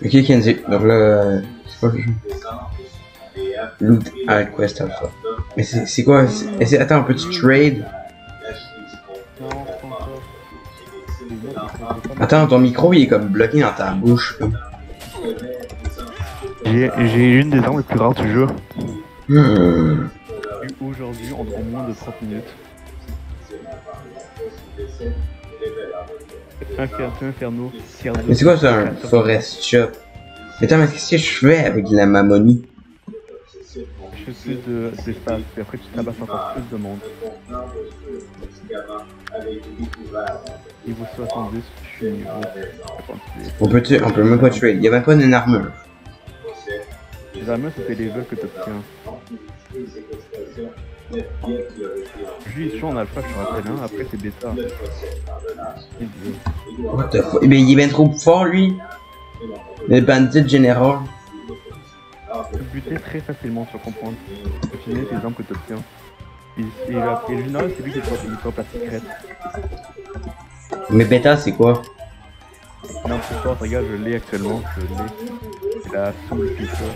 Ok, Kenzie. Donc là, c'est quoi le jeu? Loot Alt Quest Alpha. Mais c'est quoi? Attends, peux-tu trade? Non, pas encore. Les mecs, ils sont pas mal. Attends, ton micro il est comme bloqué dans ta bouche. Comme. J'ai une des armes les plus rares du jeu. Hmm. Aujourd'hui, en moins de 30 minutes. Inferno, tier 2. Mais c'est quoi ça, un forest shop? Attends, mais qu'est-ce que je fais avec la mamonie? Je fais d'espace, et après tu tabasses encore plus de monde. Niveau 70, je suis niveau 58. On peut même pas trade. Il y a même pas d'une armure. Les armures, c'était les levels que t'obtiens. Juste sur en alpha, je te rappelle, hein, après c'est bêta. What the fuck? Mais il est bien trop fort lui. Le bandit général. Tu peux buter très facilement, tu vas comprendre. Au final, c'est les armes que t'obtiens. Et le général, c'est lui qui drop la secrète. Mais bêta c'est quoi? Non, c'est fort, regarde, je l'ai actuellement, je l'ai. C'est la Soul Feature.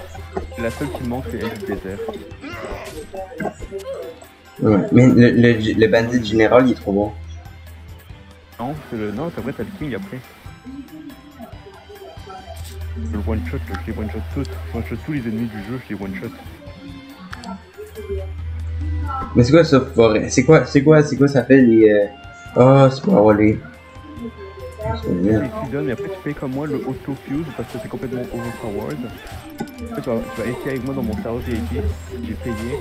La seule qui me manque, c'est elle du désert. Ouais. Mais le bandit général il est trop bon. Non, c'est le. Non, c'est vrai, t'as le King après. Je le one shot, je les one shot toutes. Je one shot tous les ennemis du jeu, je les one shot. Mais c'est quoi ça forêt? C'est quoi ça fait les oh c'est pour avoir les. Et tu donnes, et après tu fais comme moi le auto-fuse parce que c'est complètement overpowered. Après tu vas essayer avec moi dans mon serveur VIP, j'ai payé.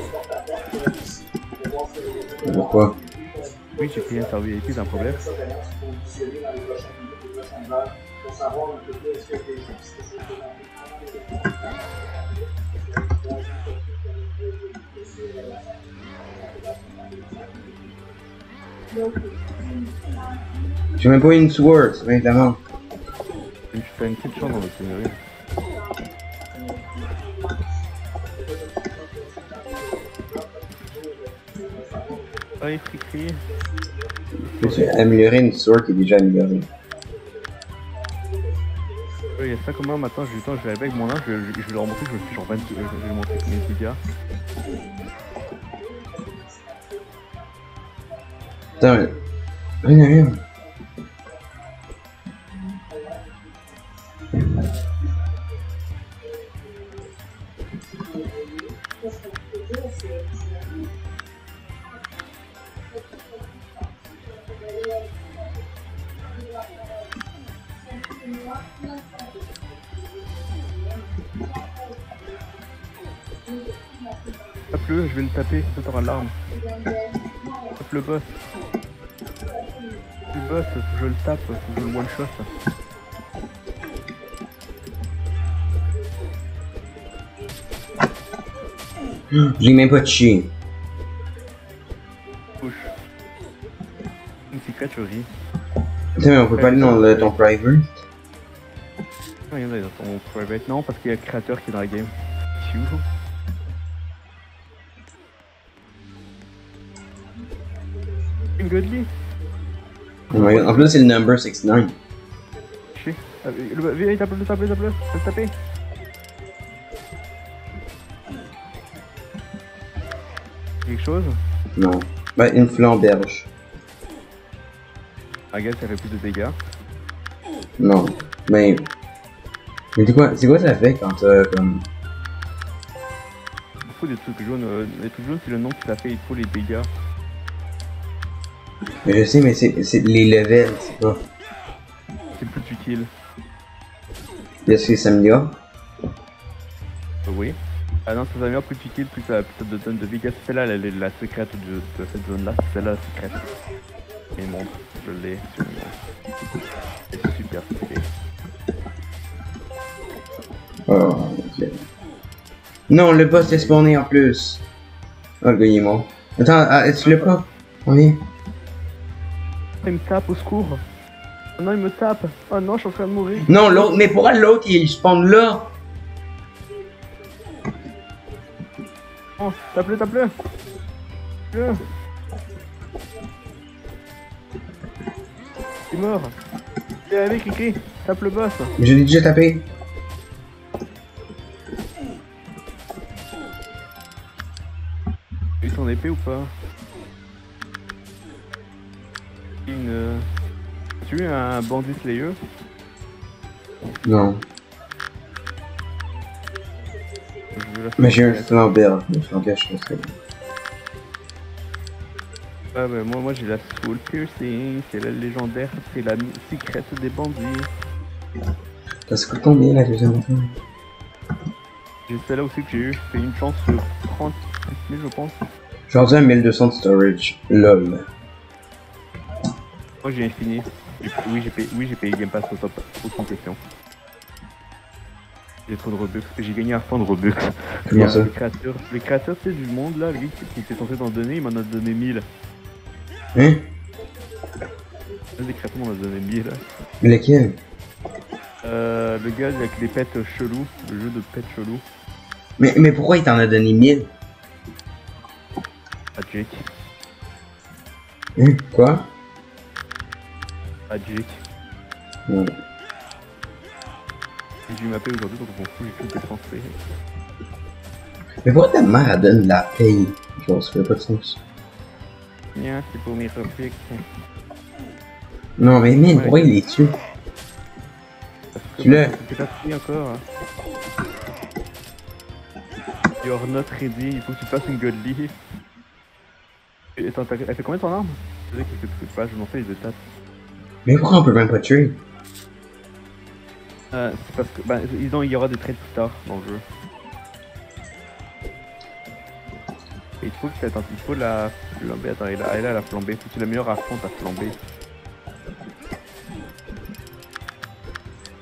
Pourquoi? Oui, j'ai payé un serveur VIP, c'est un problème. J'ai même pas une sword, évidemment. T'as une petite chance dans votre scénario. Allez, Fricri. J'ai amélioré une sword qui est déjà améliorée. Il y a ça comment maintenant, j'ai eu le temps, je vais arriver avec mon arme, je vais leur montrer que je suis genre 20, je vais lui montrer mes dégâts. Attends, rien. Tape-le, je vais le taper, ça t'aura l'arme. Tape le boss. Le boss, faut que je le tape, faut que je le one shot. J'ai même pas touché. Push. Une secret, tu ris. Attends, mais on peut pas aller dans ton private? Non, il y en a dans ton private. Non, parce qu'il y a le créateur qui est dans la game. Tchou. Une godly. En plus, c'est le number 69. Je sais. Viens, tape-le, tape-le. Je vais le taper. Quelque chose? Non. Bah, une flamberge. Ah, gars, ça fait plus de dégâts. Non. Mais c'est quoi ça fait quand comme. Il faut des trucs jaunes. Les trucs jaunes, c'est le nom qui l'a fait, il faut les dégâts. Mais je sais, mais c'est les levels, c'est pas. C'est plus utile. Est-ce que ça m'améliore? Oui. Ah non, ça s'améliore plus utile, plus ça te donne de dégâts. C'est celle-là la secrète de cette zone-là. C'est celle-là la secrète. Et montre, je l'ai sur le monde. C'est super stylé. Oh, ok. Non, le boss est spawné en plus. Oh, le gars il est mort. Attends, tu l'as pas? On est. Il me tape, au secours. Oh non, il me tape. Oh non, je suis en train de mourir. Non, l'autre, mais pourquoi l'autre il spawn là? Oh, tape-le. Tape-le. Il est mort. Viens avec, Kiki. tape le boss. Je l'ai déjà tapé. Tu as eu ton épée ou pas? Tu as eu un bandit slayer? Non. Mais j'ai un flamberge. Le flamberge, je pense que... Ah bah moi j'ai la soul piercing, c'est la légendaire, c'est la secrète des bandits. Ça se coûte combien la deuxième fois? J'ai celle-là aussi que j'ai eu, c'est une chance sur 30 000 je pense. J'ai rendu à 1200 de storage. LOL. Moi j'ai infini. Oui j'ai payé Game Pass au top, sans question. J'ai trop de Robux, j'ai gagné un fond de Robux. Comment ça? Les créateurs tu sais, du monde là, lui qui était censé t'en donner, il m'en a donné 1000. Hein? Les créateurs m'en a donné 1000. Mais lequel? Le gars avec les pets chelous, le jeu de pets chelous. Mais pourquoi il t'en a donné 1000? Magic. Hein? Quoi? Magic. Ouais. J'ai dû m'appeler aujourd'hui donc on s'en fout, j'ai tout dépensé. Mais pourquoi ta mère elle donne la paye? Genre, ça fait pas de sens. Bien, c'est pour mes Robux. Non, mais mine, pourquoi il les tue? Tu l'as? Tu pas pris encore. Hein. You're not ready, il faut que tu fasses une godly. Et attends, elle fait combien ton arme? Je sais que tu pas, je m'en fais les deux tates. Mais pourquoi on peut même pas tuer? C'est parce que bah, il y aura des traits plus tard dans le jeu. Et il faut que attends, il faut la flamber. Attends, elle a la flambée. Faut que tu l'améliores à fond ta flambée.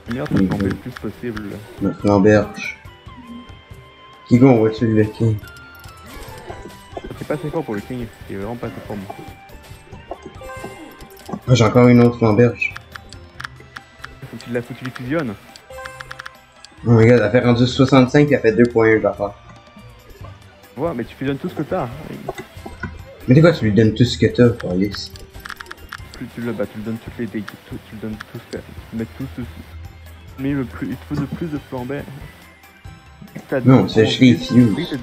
Améliore ta flambée le plus possible. La flamberge. Kigo, on va tuer le king. C'est pas assez fort pour le king, c'est vraiment pas assez fort. Ah, j'ai encore une autre flamberge. Faut que tu les fusionnes. Oh my god, elle fait rendu 65 et elle fait 2.1 d'affaires. Ouais, mais tu fusionnes tout ce que t'as. Mais c'est quoi, tu lui donnes tout ce que t'as, Alice? Plus tu le donnes toutes les dégâts, tu le donnes tout ce que tu mets tout ce. Mais il te faut de plus de flambée. Non, c'est juste les fuse.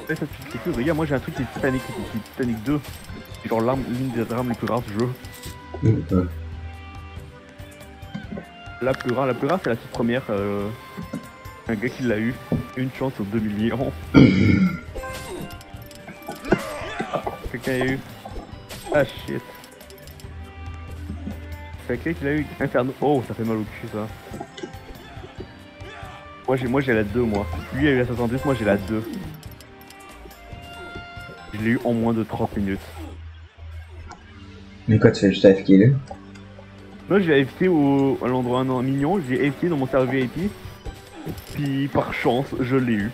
Ouais, ça te fuse. Regarde, moi j'ai un truc qui est Titanic, Titanic 2. C'est genre l'une des armes les plus rares du jeu. Ouais. La plus rare c'est la toute première. Un gars qui l'a eu. Une chance sur 2 millions. Quelqu'un a eu. Ah shit. C'est quelqu'un qui l'a eu. Inferno. Oh, ça fait mal au cul ça. Moi j'ai la 2 moi. Lui a eu la 70, moi j'ai la 2. Je l'ai eu en moins de 30 minutes. Mais quoi, tu fais juste AFK là? Moi j'ai AFK à l'endroit mignon, j'ai AFK dans mon serveur VIP. Puis par chance, je l'ai eu.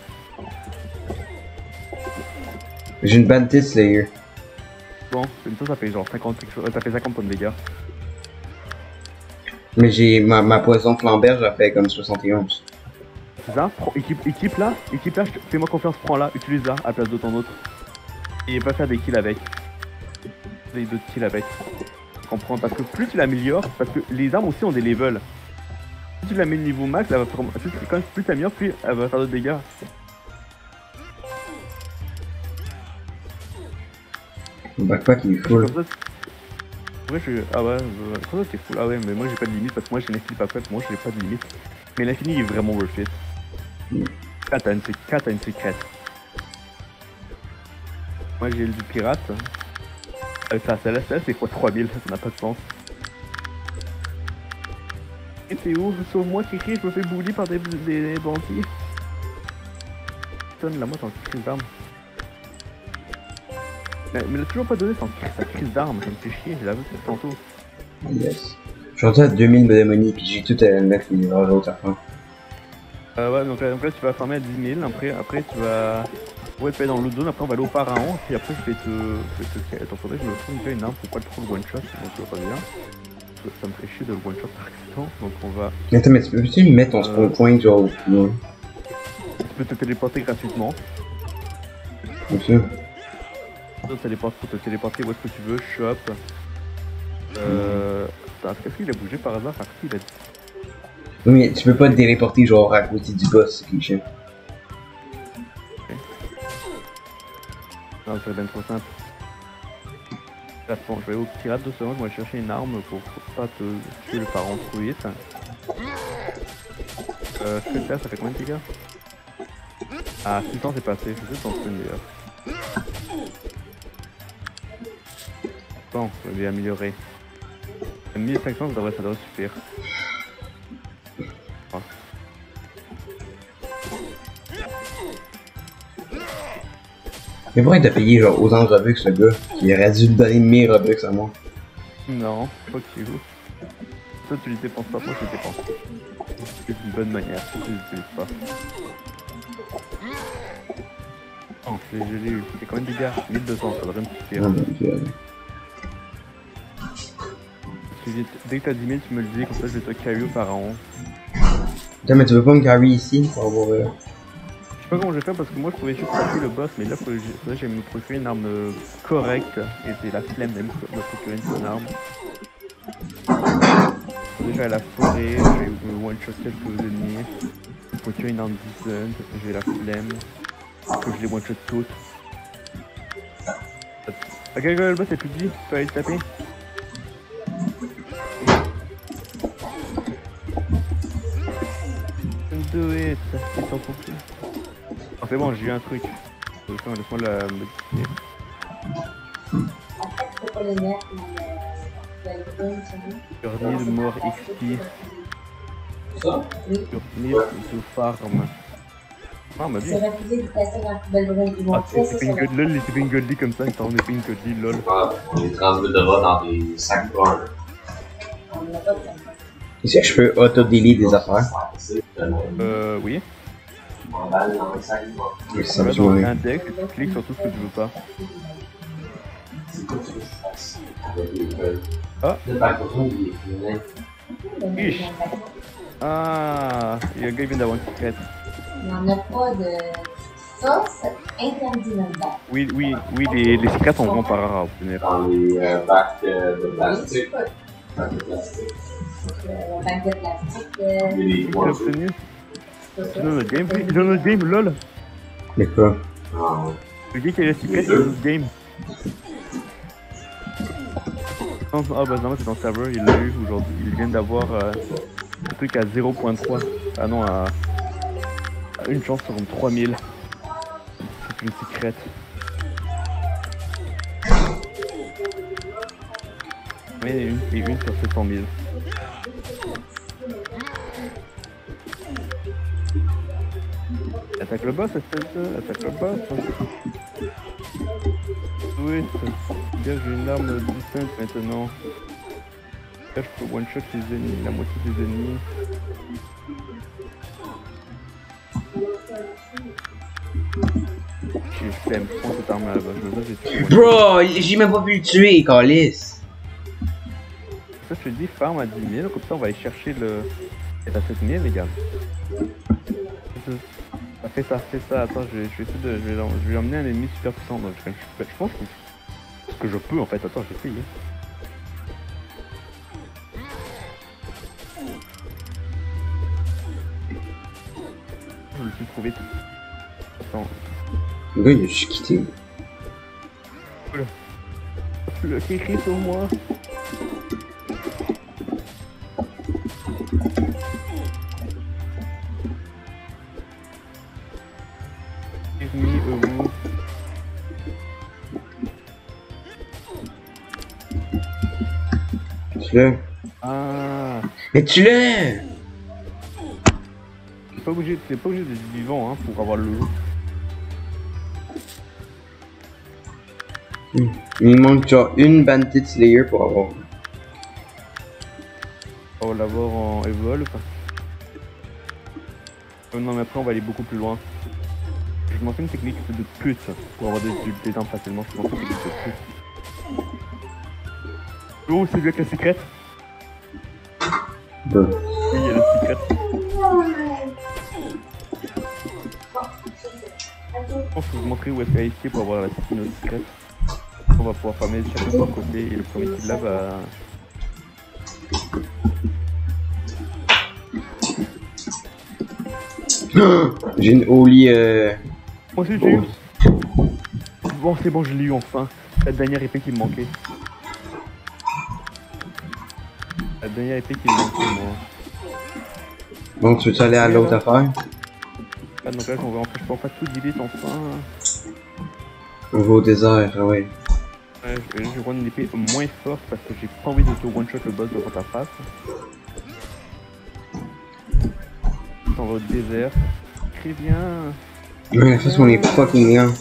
J'ai une Bantis Slayer. Bon, ça fait genre 50 ça fait 50 points de dégâts. Mais j'ai ma poison flamberge a fait comme 71. C'est ça? Équipe là, fais-moi confiance, prends-la, utilise-la à la place de ton autre. Et va faire des kills avec. Des 2 kills avec. Tu comprends? Parce que plus tu l'améliores, parce que les armes aussi ont des levels. Si tu la mets niveau max, elle va faire... plus tu l'améliores, plus elle va faire de dégâts. Mon backpack il est full. Ouais, ah ouais, comme ça c'est full. Ah ouais, mais moi j'ai pas de limite parce que moi j'ai l'infini pas fait, moi j'ai pas de limite. Mais l'infini est vraiment worth it. Quand t'as une secrète. Moi j'ai le du pirate. Ça, celle-là c'est quoi 3000, ça n'a pas de sens. Et c'est où? Sauve-moi, Kiki, je me fais bully par des bandits. Donne la moi ton crise d'armes. Mais l'a toujours pas donné sa crise d'armes, ça me fait chier, j'ai la vu tantôt. Yes. Je suis rendu à 2000 démonies puis j'ai tout à mettre les autres à fin. Ouais, donc là tu vas farmer à 10 000, après tu vas... Ouais, tu vas aller dans l'autre zone, après on va aller au pharaon, puis après je vais te... Attends, faudrait que je me trouve une arme pour pas trop le one shot, donc je vois pas bien. Ça me fait chier de le one shot par accident, donc on va... Attends, mais peux-tu mettre ton spawn point genre plus loin? Tu peux te téléporter gratuitement. Comme ça? Pour te téléporter où est-ce que tu veux, shop. Attends, est-ce qu'il a bougé par hasard? Il a dit... Oui, tu peux pas te téléporter genre à côté du boss, c'est quelque chose. Non, c'est bien trop simple. Bon, je vais au pirate 2 secondes, je vais chercher une arme pour pas te tuer le parent trop vite. Ce que ça fait combien de dégâts? Ah, 600 c'est passé, c'est juste en stun d'ailleurs. Bon, je vais améliorer. 1500 ça devrait suffire. Voilà. Mais pourquoi il t'a payé genre autant de Robux le gars? Il aurait dû me donner 1000 Robux à moi. Non, pas que tu joues. Toi tu les dépenses pas, moi je les dépense. C'est une bonne manière, tu les utilises pas. Oh, je l'ai eu. C'est combien de dégâts? 1200, ça devrait me suffire. Oh mon dieu. Dès que t'as 10 000, tu me le dis, comme ça je vais te carry au pharaon. Putain, mais tu veux pas me carry ici pour avoir. Je sais pas comment je vais faire parce que moi je pouvais juste passer le boss, mais là faudrait que j'aille me procurer une arme correcte et j'ai la flemme même de me procurer une bonne arme. Déjà à la forêt, je vais me one shot quelques ennemis, me procurer une arme decent, j'ai la flemme, faut que je les one shot toutes. Ok, le boss est plus dit, tu peux aller te taper. Do it, ils s'en font plus. Oh, c'est bon, j'ai eu un truc. Laisse-moi la modifier. Journée de mort XP. Journée de farm. Ah, on m'a dit. Ah, c'est fait une godly, c'est fait une godly comme ça, il t'en fait une godly, lol. On les transmutera dans des sacs bruns. Est-ce que je peux auto-delete des affaires? Oui. Oui, Ça ça va me dans joue. l'index, tu cliques sur tout ce que tu veux pas. Ah. Ish. Ah, il y a un gars qui vient d'avoir une secrète. Il n'y en a pas de. Ça, c'est interdit là-dedans. Oui, les secrètes sont vraiment pas rares à obtenir. Dans les bacs de plastique. Bac de plastique. Il y a des Qui l'a obtenu? C'est dans notre game, oui, c'est dans notre game, lol. Mais quoi? Ah, ouais. Le gars qui a la secrète, c'est dans notre game. Ah bah non, c'est dans le serveur, il l'a eu aujourd'hui. Il vient d'avoir un truc à 0.3. Ah non, à une chance sur 3000. C'est une secrète. Mais une sur 700 000. Attaque le boss, attaque le boss. Oui, j'ai une arme distante maintenant. Là, je peux one shot les ennemis, la moitié des ennemis. J'ai flemme, prends cette arme là-bas, je me dis, j'ai tué. Bro, j'ai même pas pu le tuer, Calis. Ça, je te dis, farm à 10 000, comme ça on va aller chercher le. C'est à 7 000, les gars. Fais ça, attends, je vais essayer de. Je vais emmener un ennemi super puissant, donc je pense que je peux en fait, attends, je vais essayer. Je le suis trop vite. Attends. Le gars, il a juste quitté. Le cri sur moi. Give me a move. Tu l'as? Ah, Mais tu l'as! t'es pas obligé d'être vivant hein, pour avoir le loup. Il manque genre une Bandit Slayer pour avoir. On va l'avoir en Evolve. Non, mais après on va aller beaucoup plus loin. Je m'en fais une technique de pute pour avoir des armes facilement. Je m'en fais une technique de pute. Oh, c'est bien que la secrète. Bon. Oui, il y a la secrète. Je pense que vous montrer où est-ce qu'elle est ici pour avoir notre secrète. On va pouvoir farmer chacun par côté et le premier qui l'a va. J'ai une Oli. Moi aussi j'ai eu. Bon c'est bon, je l'ai eu enfin. La dernière épée qui me manquait. La dernière épée qui me manquait moi. Donc tu veux aller à l'autre affaire? Ah donc là je peux pas tout delete enfin. On va au désert, ah ouais. Ouais, je vais prendre une épée moins forte parce que j'ai pas envie de te one shot le boss devant ta face. On va au désert. Très bien. Mais la façon on est fucking lent.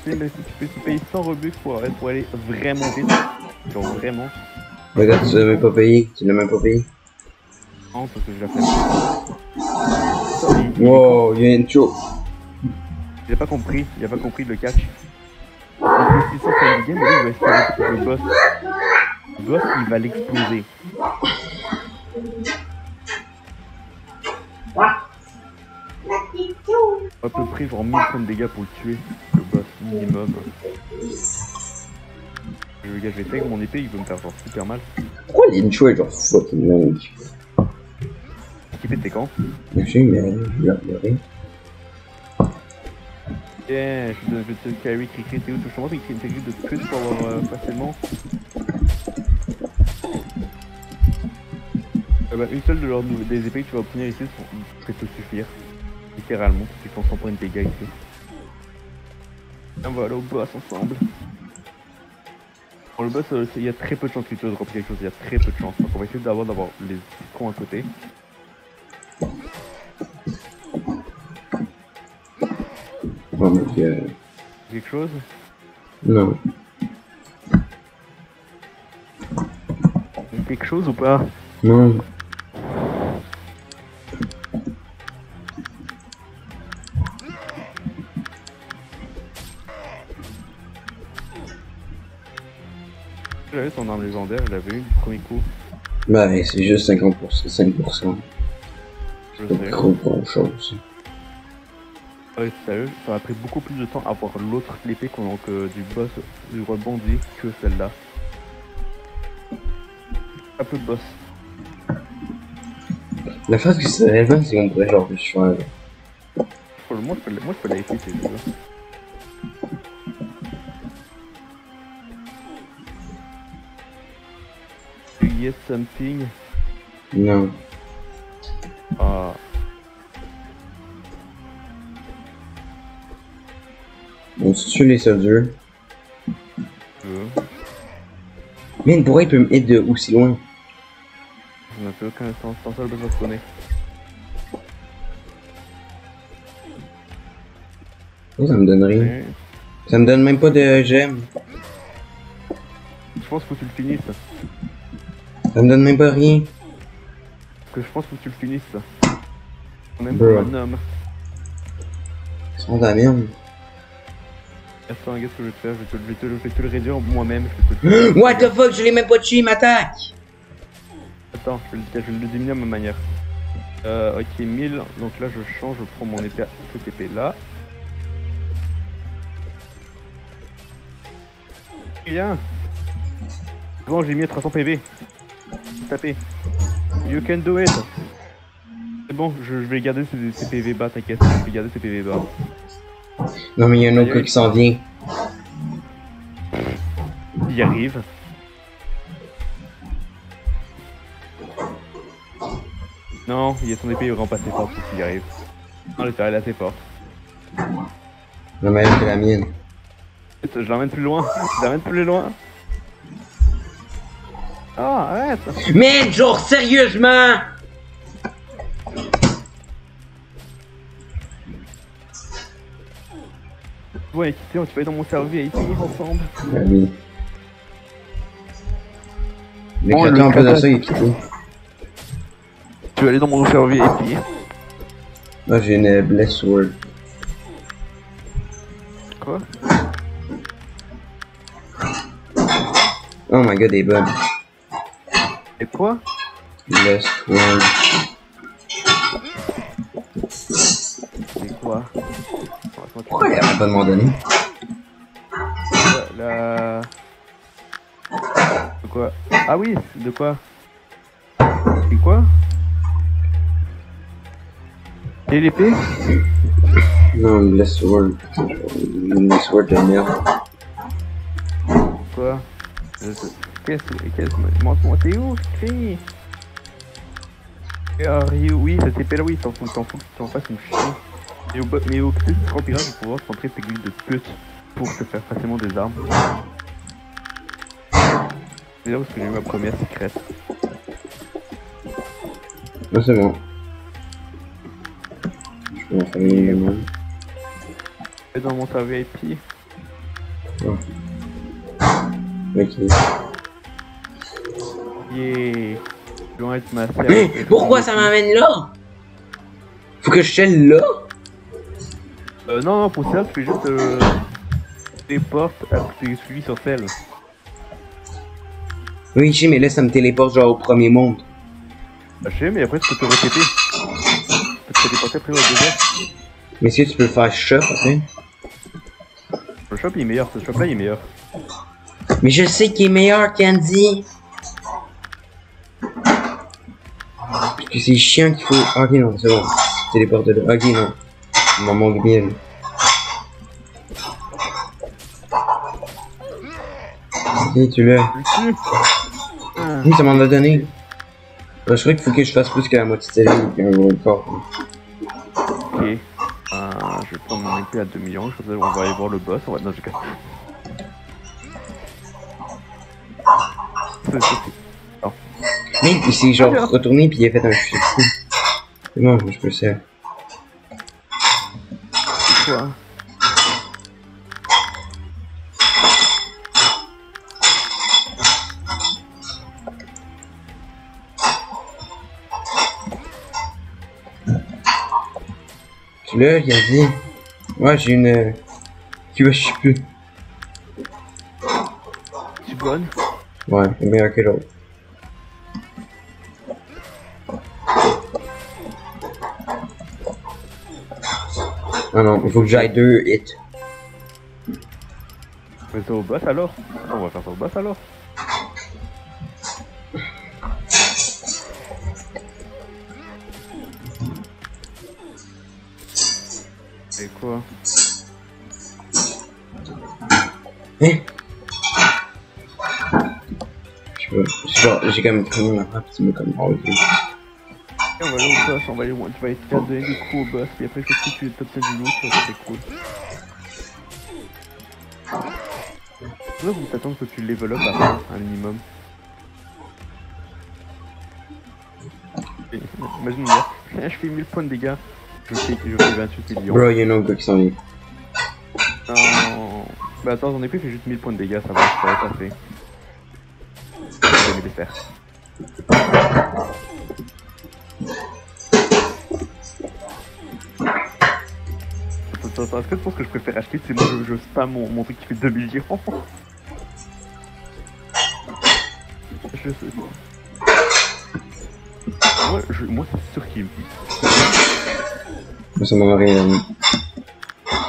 Mais si tu peux payer 100 Robux pour aller vraiment vite. Genre vraiment. Regarde, tu l'as même pas payé. Tu l'as même pas payé. Non, parce que je l'ai fait. Wow, il y a une choke. Il a pas compris le catch. Donc, si ça fait une game, mais là, il va essayer avec le boss. Le boss, il va l'exploser. À peu près genre 1000 points de dégâts pour le tuer, le boss minimum. Le gars, je vais tag mon épée, il veut me faire genre super mal. Pourquoi l'intro est genre fucking long? Qui fait tes camps? Je sais, mais je vais regarder. Yeah, je vais te carry, Cricri, t'es où? Je pense qu'il y a une technique de plus pour avoir facilement. Bah, une seule de leurs des épées que tu vas obtenir ici peut te suffire. Littéralement, tu fais 100 points de dégâts ici. On va aller au boss ensemble. Pour le boss, il y a très peu de chances qu'il te drop quelque chose, il y a très peu de chances. Donc on va essayer d'avoir les cons à côté. Oh my god. Quelque chose? Non. Quelque chose ou pas? Non. J'avais son arme légendaire, je l'avais eu du premier coup. Bah, c'est juste 50%, 5%. Je C'est sais. pas trop grand chose. Ouais, sérieux, ça m'a pris beaucoup plus de temps à avoir l'autre épée du boss du rebondi que celle-là. Un peu de boss. La phase que c'est relevant, c'est qu'on pourrait genre juste faire. Moi je peux la épée ces jeux-là. Yes something. Non. Ah. On se tue les soldats. Je Mais pourquoi il peut me hit de aussi loin? n'ai fait aucun sens, sans ça le besoin de sonner. Oh, ça me donne rien. Ouais. Ça me donne même pas de gemmes. Je pense qu'il faut que tu le finisses. Ça me donne même pas rien. Parce que je pense qu'il faut que tu le finisses. On aime Bro. comme un homme. Ils sont de la merde. Attends, qu'est-ce que je vais te faire? Je vais te le réduire moi-même. Je vais te le... What the fuck, je l'ai même pas tué, il m'attaque! Attends, je vais le diminuer à ma manière. Ok, 1000. Donc là, je change, je prends mon épée, cette épée là. Bien. Bon, j'ai mis à 300 PV. Tapez. You can do it. C'est bon, je vais garder ces PV bas, t'inquiète. Je vais garder ces PV bas. Non, mais il y a un autre gars qui s'en vient. Il y arrive. Non, il y a son épée, il rend pas assez fort pour qu'il y arrive. Non, l'épée elle est assez forte. La meilleure que la mienne. Je l'emmène plus loin. Je l'emmène plus loin. Ah, arrête. Mais genre, sérieusement! Ouais, tu vas aller dans mon cerveau et finir ensemble. Ah oui. Mais Bon, quand le en plus de kata- ça, il est quitté. Tu vas aller dans mon cerveau et puis. Là, j'ai une blessure. Quoi? Oh my god, des bugs. Et quoi? Blessure. C'est quoi? Pourquoi il a pas demandé? La... De quoi? Ah oui, de quoi? C'est quoi? Quelle épée? Non, le sword. Le sword de merde. Quoi? Montre-moi, t'es où, crie? Oui, cette épée-là, oui, t'en fous que tu en fasses une chier. Mais au petit pirate, il faut pouvoir rentrer tes guildes de pute pour te faire facilement des armes. C'est là où j'ai eu ma première secrète. Ah, c'est bon. Je vais en faire une demande. Et dans mon serveur VIP. Ok. Yeah. Je dois être ma sœur. Mais pourquoi ça m'amène là? Faut que je shell là? Non, pour ça, tu fais juste des portes après que tu suivi sur celle. Oui, je sais, mais là ça me téléporte genre au premier monde. Je sais, mais après tu peux te répéter. Tu peux te téléporter après au deuxième. Mais est-ce que tu peux faire shop après? Le shop il est meilleur, ce shop là il est meilleur. Mais je sais qu'il est meilleur, Candy! Parce que c'est chiant qu'il faut. Ah, ok, non, c'est bon. Téléporte de là. Ok, non. Il m'en manque bien. Ok, tu l'as. Oui, ça m'en a donné. Je crois qu'il faut que je fasse plus que la moitié de la vie, un gros corps. Ok. Je vais prendre mon épée à 2 millions, je pense qu'on va aller voir le boss. On va... Non, je casse. Non. Mais il s'est genre retourné puis il a fait un chute. C'est bon, je peux le faire. C'est quoi? Tu l'as, il a dit. Ouais, j'ai une. Qui va, je sais plus. Tu bonne? Ouais, c'est meilleur que l'autre. Ah non, il faut que j'aille 2 hits. On va faire au boss alors? On va faire ça au boss alors? C'est quoi? Hein? Je sais pas, j'ai quand même pris ma frappe, tu me comme enlevé. On va aller au boss, on va aller loin, tu vas être capable de donner des coups au boss, puis après si tu t'obtiens du loot, ça c'est cool. Là vous t'attendre que tu level up à fond, un minimum. Imagine moi, je fais 1000 points de dégâts, je fais 28 millions. Bro, y'a un autre gars qui s'en vient. Non. Bah attends, j'en ai plus, fait juste 1000 points de dégâts, ça va être assez. Je vais les faire. Est-ce que tu penses que je préfère acheter? C'est moi je spam mon truc qui fait 2 millions. Je sais pas. Moi c'est sûr qu'il me dit. Moi ça m'a rien mis.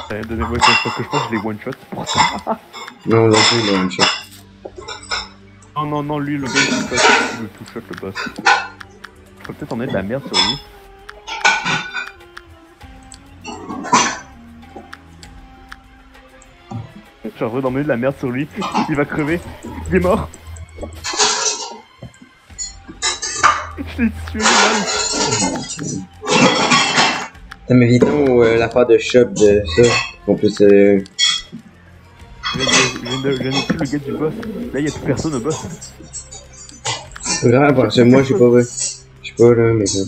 T'as rien donné, moi parce que je pense que je l'ai one shot pour ça. Non, là il est one shot. Non, lui le gars il le two shot le boss. Je peux peut-être en mettre de la merde sur lui. Genre d'en mettre de la merde sur lui, il va crever, il est mort. Je l'ai tué mal. T'as mes vidéos l'affaire de shop de ça. En plus Je viens de tuer le gars du boss. Là y'a plus personne au boss. c'est grave parce que moi j'ai pas vu. Je sais pas là mais ça.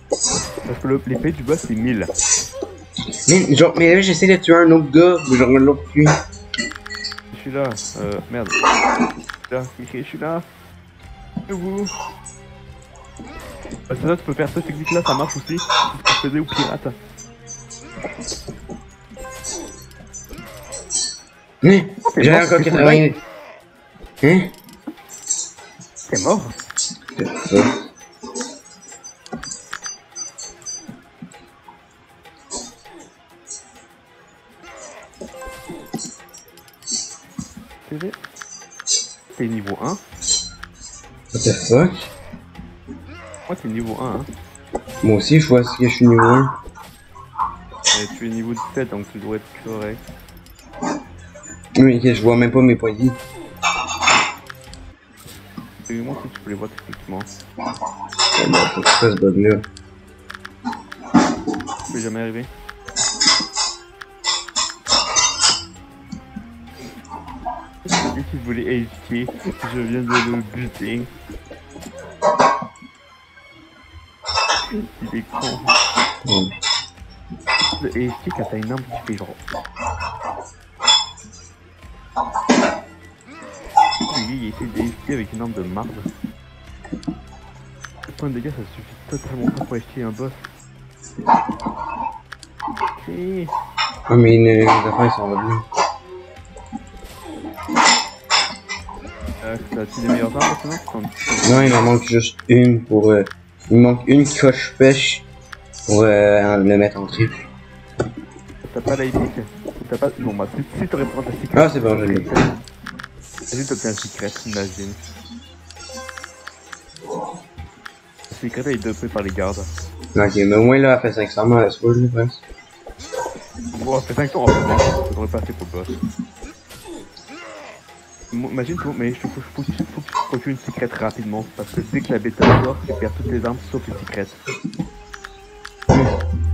Parce que l'épée du boss c'est 1000. Mais genre mais là j'essaie de tuer un autre gars, mais genre l'autre plus. Je suis là, merde. Je suis là. Et vous? C'est ça, tu peux faire cette technique là, ça marche aussi. Tu peux accéder aux pirates. J'ai encore 80. Hein? T'es mort? C'est ça. T'es niveau 1. What the fuck? Moi t'es niveau 1 hein. Moi aussi je vois que je suis niveau 1. Tu es niveau 17 donc tu dois être correct. Oui, ok, je vois même pas mes points de vie. Et moi si tu peux les voir techniquement. Bon, faut que je fasse ce bug là. Ça peut jamais arriver. Celui qui voulait HT, je viens de le buter. Il est con. Ouais. Le HT quand t'as une arme qui fait genre. Lui il essaie de HT avec une arme de marde. Le point de dégâts ça suffit totalement pas pour HT un boss. Ok. Ah, mais les affaires ils sont revenus. T'as-tu des meilleures armes maintenant? Non, il en manque juste une pour. Il manque une coche pêche pour le mettre en triple. T'as pas la épique? T'as pas. Bon bah si t'aurais pris ta secret. Ah, c'est bon, je l'ai. Imagine t'obtiens un secret, imagine. Le secret est dopé par les gardes. Ok, mais au moins là, elle fait 500 mal à ce point, je pense. Bon, ça fait 5 ans en fait, non, ça devrait passer pour le boss. Imagine, mais faut que tu procures une secrète rapidement, parce que dès que la bêta sort, tu perds toutes les armes sauf les secrètes.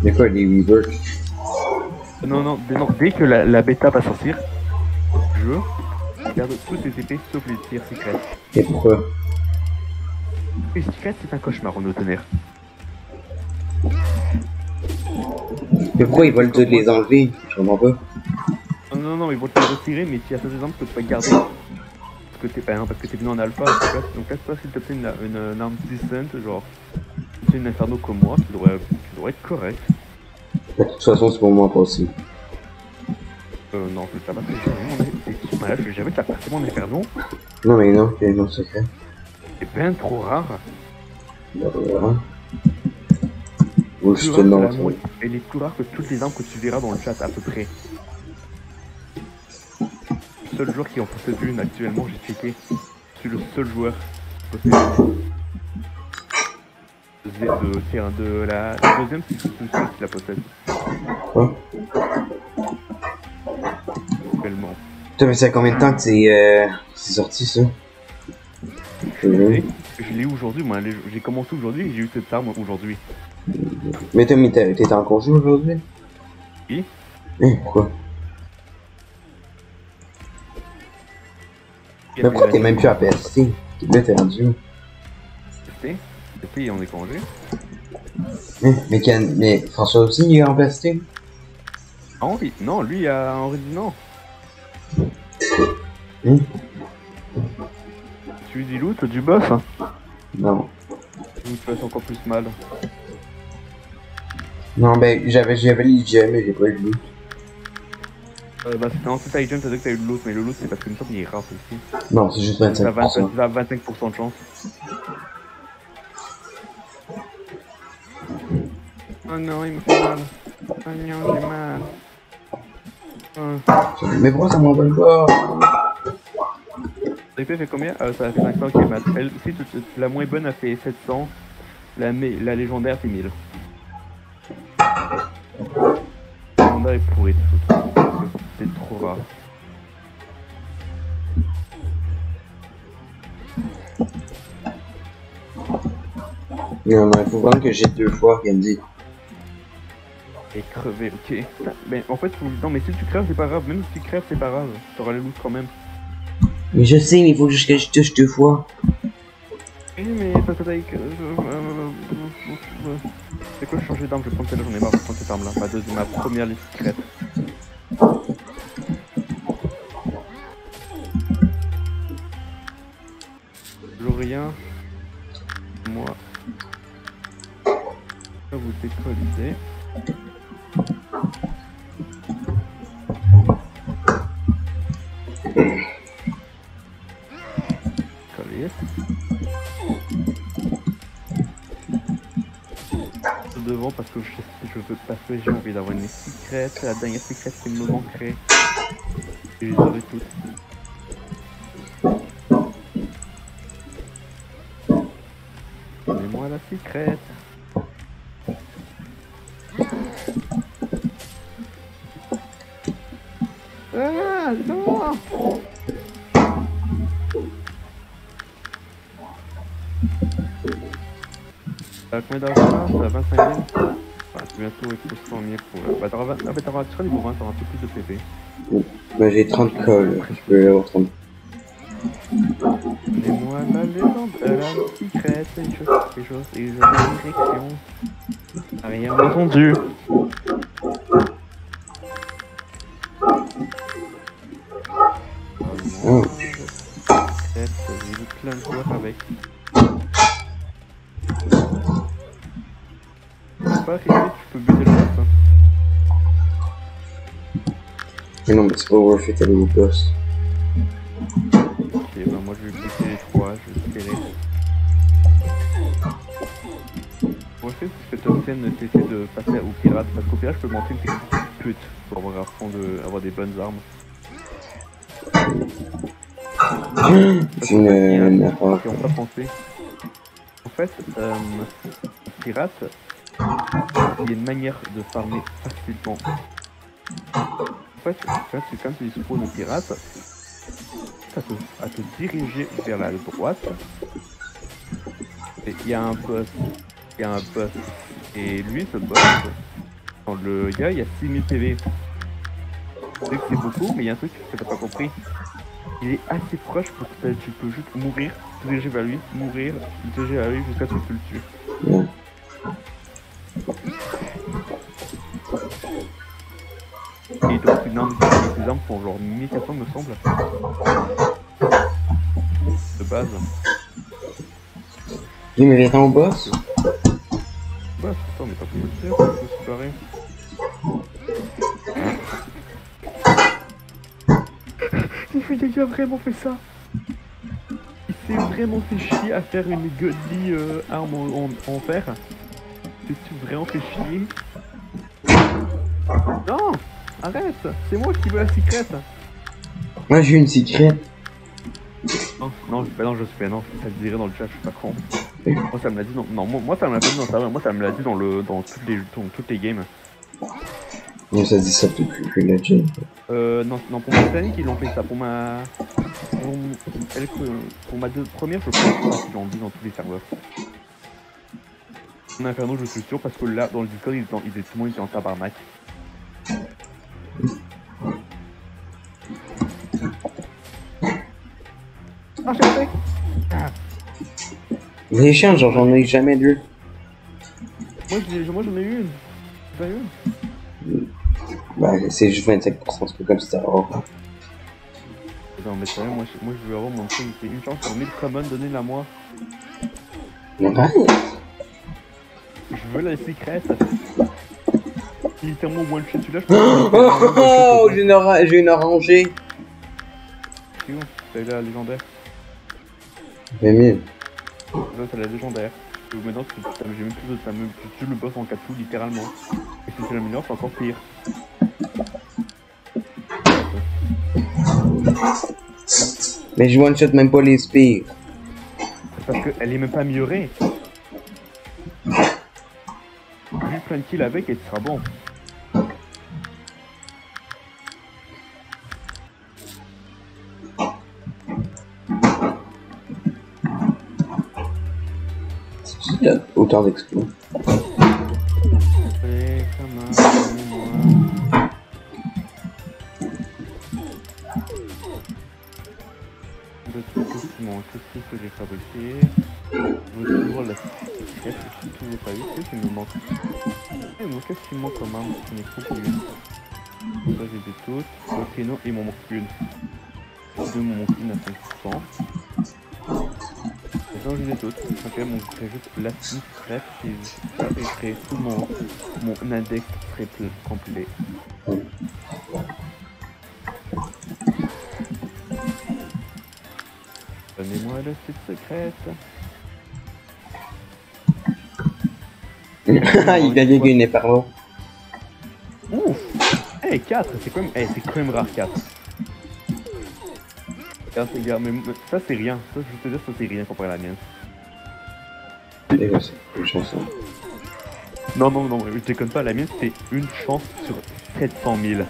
Des fois, des reworks. Non, dès que la bêta va sortir, jeu, tu perds toutes les épées sauf les tirs secrètes. Et pourquoi? Les secrètes, c'est un cauchemar en tonnerre. Mais pourquoi ils veulent toutes les enlever? Je comprends pas. Non, ils vont te les retirer, mais il y a certaines armes que tu peux garder. Parce que t'es venu en alpha, en fait. Donc là, si tu obtiens une arme decent, genre, c'est une inferno comme moi, qui devrait être correct. De toute façon, c'est pour moi passer. Non, je vais pas passer, je vais jamais te la passer mon inferno. Non, mais non, c'est non secret. C'est bien trop rare. Voilà. Ou je te demande. Elle est plus rare que toutes les armes que tu verras dans le chat, à peu près. Le seul joueur qui en possède une actuellement, j'ai checké. Je suis le seul joueur qui possède une. La deuxième, c'est une seule qui la possède. Quoi? Actuellement. Putain, mais ça fait combien de temps que c'est sorti ça? Je l'ai eu aujourd'hui, moi. J'ai commencé aujourd'hui et j'ai eu cette arme aujourd'hui. Mais t'étais en congé aujourd'hui? Oui. Pourquoi? Mais pourquoi t'es même plus à PST? Là, t'es rendu où? PST, on est congé. Mais François aussi, il est en PST? Henri? Non, lui, Henri dit non. Tu lui dis loot du boss? Non. Tu me fais encore plus mal. Non, ben, j'avais l'IGM, mais j'ai pas eu de loot. Bah, c'était en tout item, t'as dit que t'as eu de loot, mais le loot, c'est parce qu'une fois qu'il est rare aussi. Non, c'est juste 25%. T'as 25% de chance. Oh non, il me fait mal. Oh non, j'ai mal. Mais pourquoi ça m'envole pas? L'épée fait combien? Ça fait 500 qui est mat. La moins bonne a fait 700. La légendaire fait 1000. La légendaire est pourrie. C'est trop rare. Non, mais il faut vraiment que j'ai 2 fois, Gandhi. Et crever, ok. Mais en fait, non, mais si tu crèves, c'est pas grave. Même si tu crèves, c'est pas grave. T'auras le loot quand même. Mais je sais, mais il faut juste que je touche 2 fois. Oui, mais ça t'aille que. C'est quoi, changer d'arme? Je vais prendre celle-là, j'en ai marre de prendre cette arme-là. Ma première liste secrète. Rien. Moi. Je vais vous décoller. Coller. Devant parce que je veux parce que j'ai envie d'avoir une secrète. La dernière secrète qui me manquerait. Et je les aurai toutes. Donnez-moi la secrète. T'as combien d'argent là? T'as 25 000? Enfin, c'est bientôt expo 100 000 pour... Bah, tu seras niveau 20, t'auras un peu plus de PP. Bah, j'ai 30 calls, je peux avoir 30. Donnez-moi la légende, la secrète, les choses, et je veux une direction. Rien entendu. Oh. J'ai vu plein de joueurs avec. Pas arrivé, tu peux buter le boss. Hein. Mais non, mais c'est pas worth it aller au boss. Ok, bah moi je vais buter les 3, je vais espérer. Moi je fais ce que Top 10 essaie de passer au pirate, parce qu'au pirate je peux monter une technique pute pour avoir, avoir des bonnes armes. C'est une erreur. Qui ont pas pensé. En fait, pirate, il y a une manière de farmer facilement. En fait, quand tu spawn au pirate, à te diriger vers la droite, il y a un boss. Et lui, ce boss, dans le gars, il y a 6000 PV. Tu sais que c'est beaucoup, mais il y a un truc que t'as pas compris. Il est assez proche pour que tu peux juste mourir, te diriger vers lui, mourir, te diriger vers lui jusqu'à ce que tu le tues. Ouais. Et donc une arme, les armes font genre 1400 me semble. De base. Oui, mais viens au boss. Bah attends, mais t'as pu le faire, ça peut se barrer. Il a vraiment fait ça. Il s'est vraiment fait chier à faire une godly arme en fer. C'est vraiment fait chier. Non, arrête, c'est moi qui veux la secrète. Moi j'ai une secrète. Non, bah non, je sais pas, non, ça le dirait dans le chat, je suis pas con. Moi ça me l'a dit dans... Non, moi ça me l'a pas dit dans ça, moi ça me l'a dit dans toutes les games. Mais ça dit ça depuis la chaîne. Non, pour ma Titanic ils l'ont fait ça, pour ma... Pour ma première je pense pas qu'ils l'ont dit dans tous les serveurs. En Inferno je suis sûr parce que là dans le Discord tout le monde était en tabarnak. Ah j'ai fait. Les chiens, genre j'en ai jamais deux. Moi j'en ai eu une. T'as eu une? Bah c'est juste 25%, c'est pas comme si c'était rare. Non mais sérieux, moi je veux avoir mon truc, c'est une chance sur 1000 common, donnez-la moi. Non, pas. Je veux la secrète. Littéralement one shot celui-là, je Oh, j'ai une orangée. C'est où? T'as eu la légendaire? 20 000. Là t'as la légendaire. Et maintenant j'ai même plus de... Tu tues le boss en 4 coups littéralement. Et si tu l'améliores c'est encore pire. Mais je one shot même pas les spires. Parce qu'elle est même pas améliorée. Juste plein de kills avec et ce sera bon. Il y a autant d'exploits. Et comme moi. Le truc aussi, mon qu'est-ce que j'ai fabriqué. Je veux toujours la secrète, je suis toujours pas eu. Qu'est-ce qui me manque? Qu'est-ce qui me manque comme arme? J'en ai trop une. Ça j'ai des toutes. Ok non, il m'en manque une. Deux m'en manque une à 5%. Maintenant j'ai des toutes. Ok, bon, je ferai juste la secrète et je ferai tout mon index serait complet. Donnez-moi la suite secrète. Il gagne une par là. Ouf! Eh, 4, c'est quand même rare 4. 4 c'est gars, mais ça c'est rien. Ça, je te dire, ça c'est rien comparé à la mienne. Et là, c'est une chanson. Non, je déconne pas, la mienne c'était une chance sur 700 000.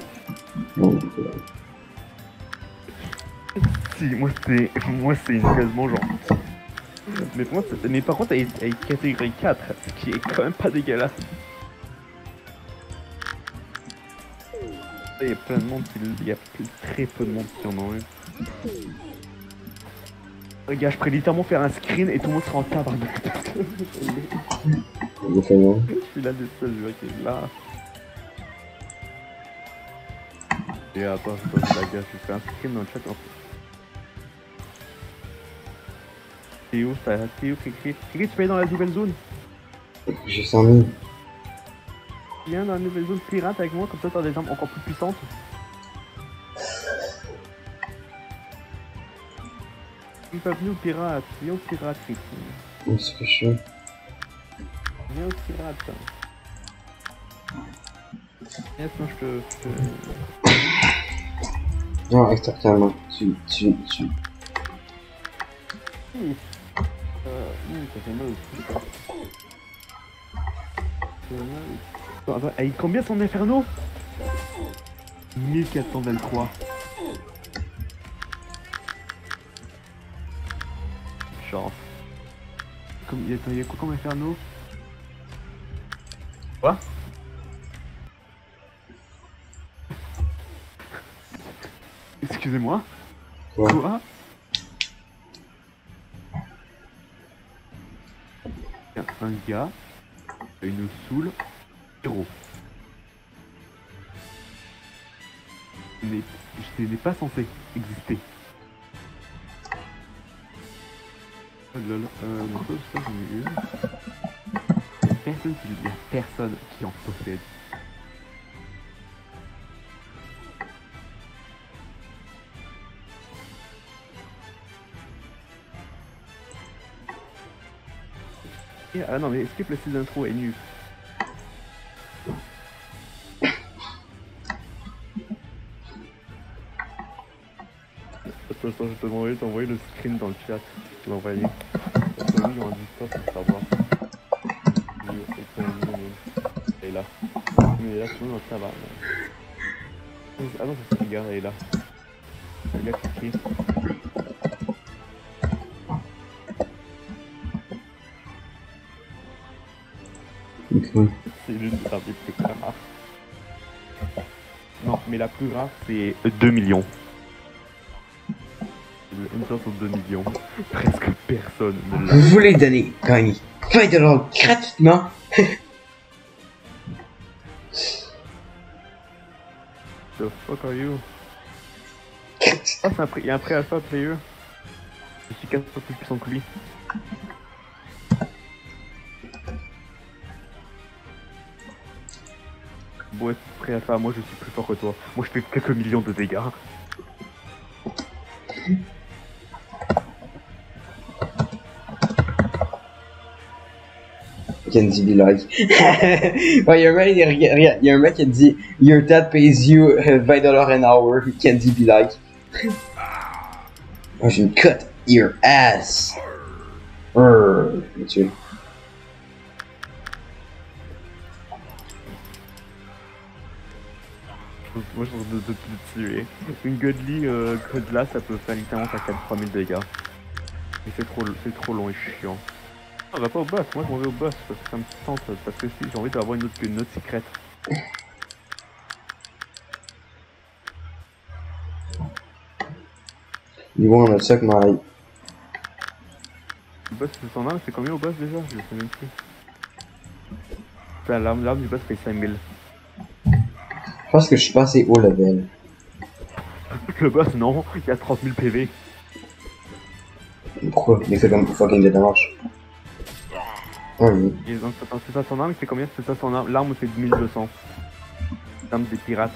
Non, Si, moi c'est une quasiment genre Mais, mais par contre, elle est catégorie 4, ce qui est quand même pas dégueulasse. Il y a plein de monde il y a très peu de monde qui en ont eu. Regarde, je pourrais littéralement faire un screen et tout le monde sera en tabarnak. Je fais non. Je suis là le seul joueur qui est là. Et attends, je fais un screen dans le chat en fait. T'es où ça? T'es où Cricri? Cricri, tu peux aller dans la nouvelle zone? J'ai 100 000. Viens dans la nouvelle zone pirate avec moi, comme ça t'as des armes encore plus puissantes. Ils peuvent venir au pirate, viens au pirate Cricri. Où est-ce que je suis? Viens au pirate. Viens, sinon je te... Non, reste calme. Tu. Ça fait mal aussi. Attends, il combien son inferno? 1423. Chance. Il y a quoi comme inferno? Quoi? Excusez-moi. Quoi? Un gars, une soule, héros. Ce n'est pas censé exister. Oh là là, donc ça j'en ai une. Il y a personne qui en possède. Ah non mais skip le style d'intro est nul. Attends, je te t'envoyer le screen dans le chat. Je l'ai envoyé. Ils ont un Discord pour savoir. Elle est là. Mais là, tout le monde ça va. Ah non, c'est ce gars, elle est là. Le gars qui crie. C'est l'une des armes les plus rares. Non, mais la plus rare, c'est 2 millions. Une chance sur 2 millions. Presque personne ne l'a. Vous voulez gagner 20 $ gratuitement? The fuck are you? Ah, il y a un pré-alpha player. Je suis 4 fois plus puissant que lui. Bon, ouais, pré-alpha, moi je suis plus fort que toi. Moi je fais quelques millions de dégâts. Kenzie be like. Ouais, y a un mec qui a dit Your dad pays you $20 an hour. Kenzie be like. Oh, je me cut your ass. Monsieur. Moi je pense de te tuer. Une Godly Godla ça peut faire littéralement à 4-3000 dégâts. Mais c'est trop long et chiant. On va pas au boss, moi je m'en vais au boss parce que ça me tente, parce que si j'ai envie d'avoir une autre secrète. You wanna suck my. Le boss c'est son arme, c'est combien au boss déjà? Je sais même plus. Enfin, l'arme du boss fait 5000. Je pense que je suis pas assez haut level. Le boss non, il y a 30 000 PV. Pourquoi? Il fait comme fucking de damage. Ah oui. Et donc c'est ça son arme, il fait combien? C'est ça son arme? L'arme fait 1200. L'arme des pirates.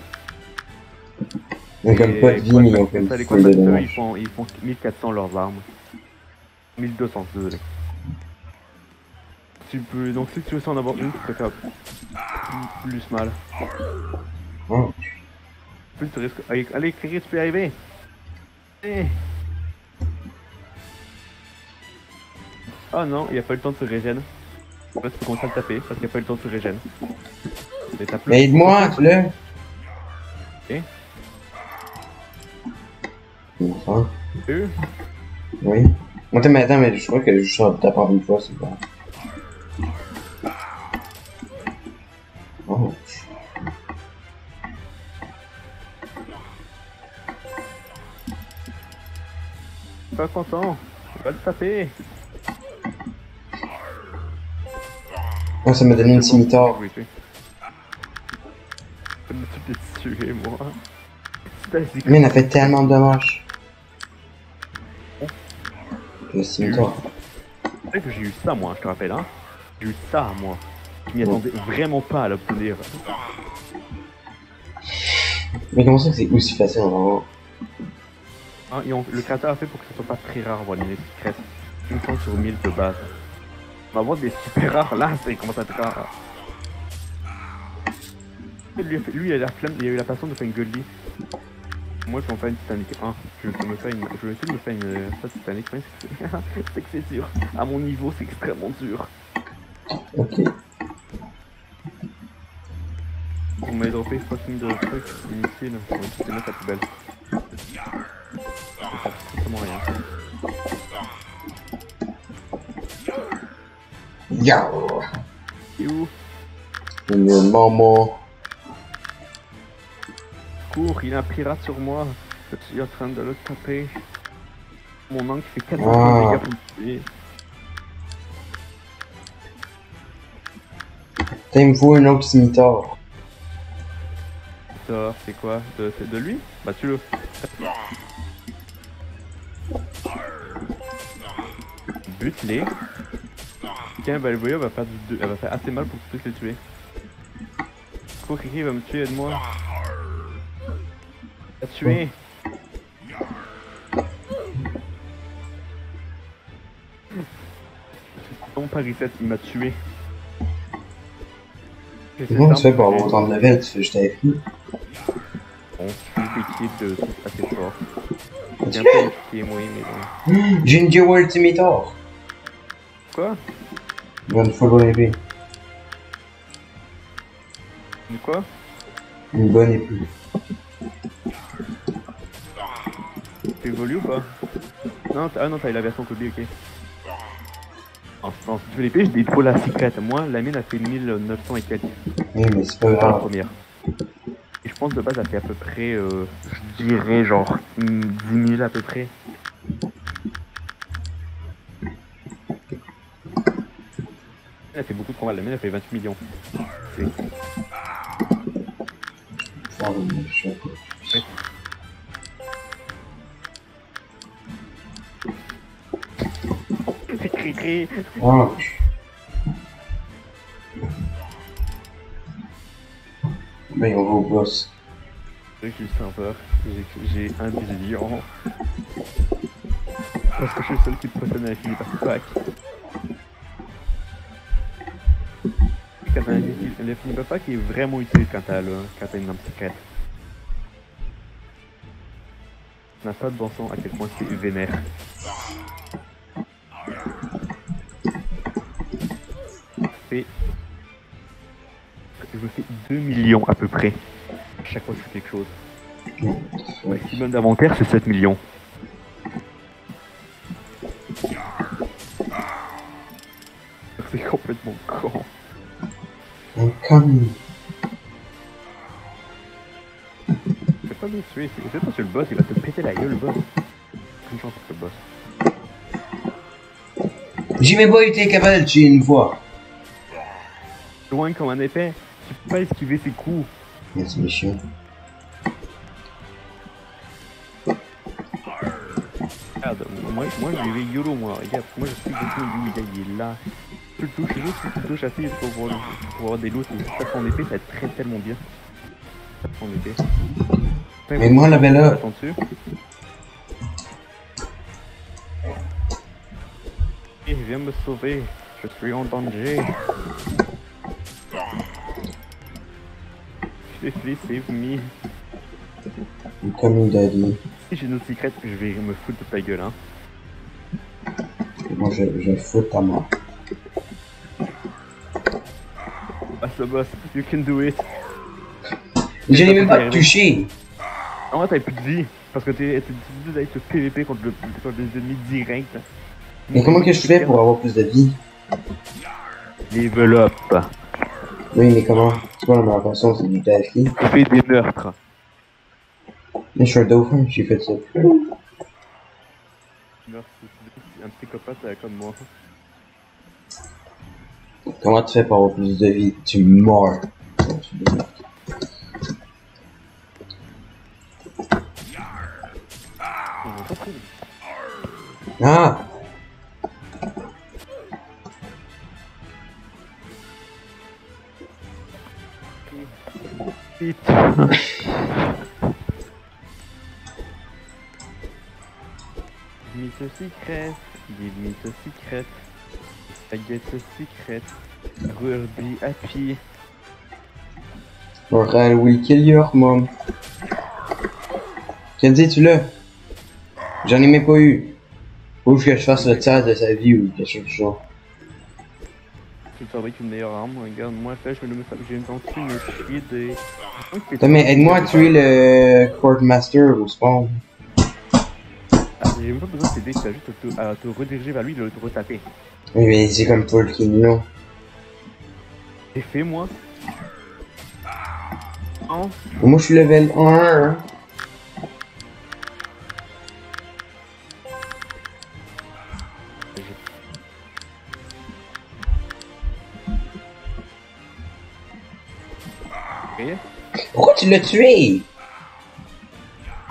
Ils ont comme pas de vie, mais ils ont comme les full de combattants, damage. ils font 1400 leurs armes. 1200, désolé. Tu peux, donc si tu veux en avoir une, tu peux faire plus mal. Oh. Plus tu risques. Allez, Cricri, tu peux y arriver. Eh. Oh non, il a pas eu le temps de se régène. Là, tu peux commencer à le taper parce qu'il a pas eu le temps de se régène. Mais aide-moi, tu l'as. Ok. Enfin. Eux. Oui. Attends, mais je crois que je t'apprends une fois, c'est pas. Oh. Pas content. Va le taper. Oh, ça m'a donné une scimitar. Oui, oui. Ça m'a tout tué, moi. Mais il a fait tellement de dommages. Le scimitar. Tu sais que j'ai eu ça, moi, je te rappelle, hein. J'ai eu ça, moi. Je m'y attendais vraiment pas à l'obtenir. Mais comment ça que c'est aussi facile en vrai? Hein, le créateur a fait pour que ce soit pas très rare voir les secrets. Une fois sur 1000 de base. On va avoir des super rares là, ça commence à être rare. Lui, il a la flamme, il a eu la passion de faire une Goldie. Moi, je vais en faire une Titanic 1. Je vais essayer de me faire une Titanic, mais c'est que c'est dur. À mon niveau, c'est extrêmement dur. Ok. On m'a droppé fucking de trucs, des missiles, on va tous les mettre à la poubelle. Ça sert strictement rien. Yo! Et où? Une maman. Cours, il y a un pirate sur moi. Je suis en train de le taper. Mon angle fait 4 Ah. dégâts pour le tuer. Putain, il me faut un autre scimitar. Ça, c'est quoi? C'est de lui? Bah tue-le. Bute-les. Tiens, bah le voyeur va faire elle va faire assez mal pour que tu puisses les tuer. Cours, Kiki va me tuer, aide-moi. Il a tué. Non, pas reset, il m'a tué. Comment tu fais pour avoir autant de level? Tu fais juste avec lui? Bon, je suis équipe de trucs assez fort. Tu J'ai un fais? peu qui est moyen, mais bon. J'ai une Dual Scimitar. Quoi? Une full épée. Une quoi? Une bonne épée. Tu évolues ou pas? Non, ah non, t'as eu la version Kobe, ok. Non, si tu veux l'épée, j'ai trop la secrète. Moi, la mienne a fait 1900 et quelques. Oui, mais c'est pas Pas la grave. première. Et je pense de base, elle fait à peu près, je dirais genre 10 000 à peu près. Elle fait beaucoup trop mal, la mienne elle fait 28 millions. C'est... Ah, oui, je sais pas. C'est cri-cri. Ah. Ben, on va au boss. Je suis sympa. J'ai un billion. Parce que je suis le seul qui te possède à l'infini par pack. Quand t'as l'infini par pack, il est vraiment utile quand t'as une arme secrète. On n'a pas de bon sens à quel point c'est vénère. Je me fais 2 millions à peu près. À chaque fois que je fais quelque chose. Le maximum d'inventaire, c'est 7 millions. C'est complètement con. Comme. Je vais pas me tuer, c'est pas sur le boss, il va te péter la gueule le boss. Une chance avec le boss. J'ai même pas été capable de tuer une fois. Loin comme un épée, tu peux pas esquiver ses coups. Mais c'est méchant. Regarde, moi je vais YOLO moi, regarde, moi je sais que lui il est là. Tu le touches, juste tu le touches assez pour avoir des loots, et si t'as son épée, ça te traite tellement bien. T'as son épée. Mais moi, la belle là. Attends dessus. Et viens me sauver, je suis en danger. Please save me. Comme il a dit. Si j'ai une secrète, je vais me foutre de ta gueule, hein. Moi, je fous ta mort. Passe le boss, you can do it. Je n'ai même pas touché. En vrai, t'avais plus de vie, parce que t'es obligé d'aller te PVP contre les ennemis directs. Mais comment que je fais pour avoir plus de vie? Level up. Oui, mais comment? C'est quoi la meilleure façon? C'est du TFI. Fais des meurtres. Mais je suis un dauphin, j'ai fait ça. Meurtre, c'est un psychopathe comme moi. Comment tu fais pour avoir plus de vie? Tu meurs. Ah! Putain. Give me the secret. Give me the secret. I get the secret. We'll be happy. Or I will kill your mom. Kenzie, tu l'as? J'en ai même pas eu. Faut que je fasse le tiers de sa vie ou quelque chose du genre. Tu fabriques une meilleure arme. Regarde, moi, fait, je me tenté me chier des. Attends, mais aide-moi à tuer le Court Master au spawn. Ah, j'ai même pas besoin de t'aider, tu as juste à te rediriger vers lui et de le retaper. Oui, mais c'est comme Paul qui est long. J'ai fait, moi. Non. Moi, je suis level 1. Et Pourquoi tu l'as tué?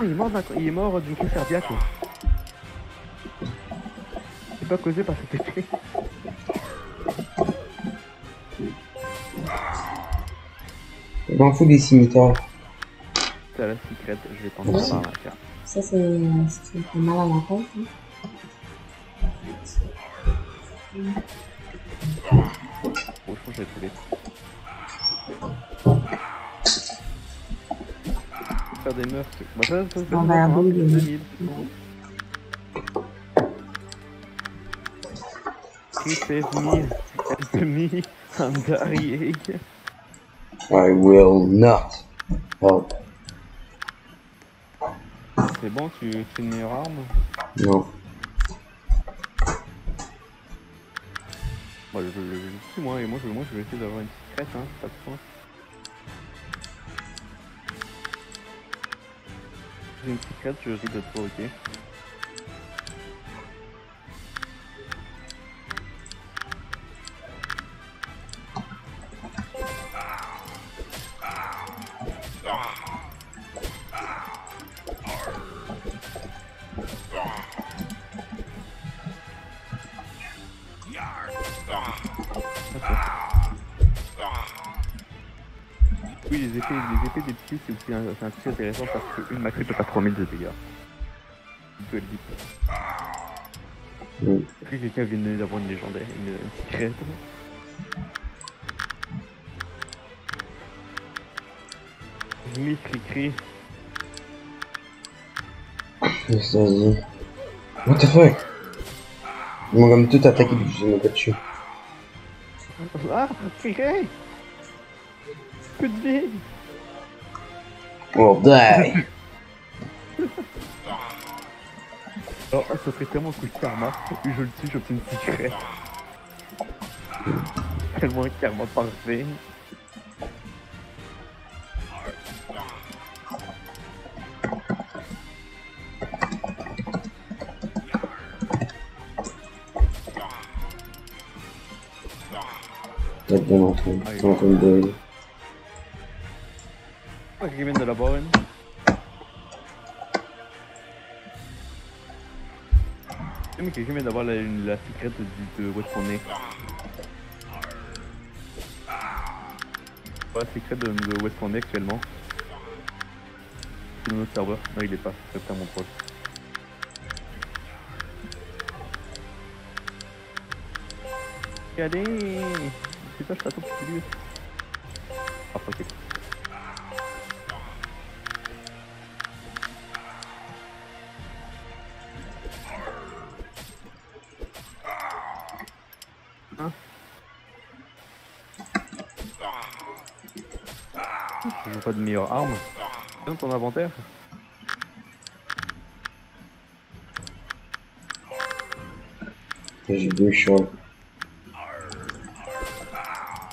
oh, il est mort d'une crise cardiaque. C'est pas causé par cet effet. Je m'en fous des cimitars. C'est la secrète, je vais prendre ça par la carte. Ça, c'est mal à la tête. Hein. Bon, je pense que je vais trouver. Faire des meurtres. Bah, ça On va à bout de 2000. He saved me, help me, I'm dying. I will not help. C'est bon, tu fais une meilleure arme? Non. Moi, je vais essayer d'avoir une secrète, hein, pas de point. J'ai une secrète, je risque de te provoquer. Oui, les épées des petits, c'est aussi un truc intéressant parce qu'une macrée peut pas 3000 de dégâts. Tu peux le dire. Oui. Est-ce que quelqu'un vient d'avoir une légendaire, une secrète? Jimmy cri. Vas-y. What the fuck? Ils m'ont comme tout attaqué depuis que je n'ai pas dessus. Ah, cri! Peu de vie! Oh, die! Alors, ça serait tellement un coup de karma. Plus je le tue, j'obtiens une secrète. Tellement un karma parfait. T'as bien entendu. T'as entendu de... Qui vient de la bonne. Mais quelqu'un vient d'avoir la secrète de où est-ce qu'on est. Ouais, la secrète de où est-ce qu'on est actuellement. C'est notre serveur. Non, il est pas. C'est vraiment proche. Regardez! C'est pas le château qui lui. Ah, ok. Hein? Je veux pas de meilleure arme. Dans ton inventaire? J'ai 2 shorts.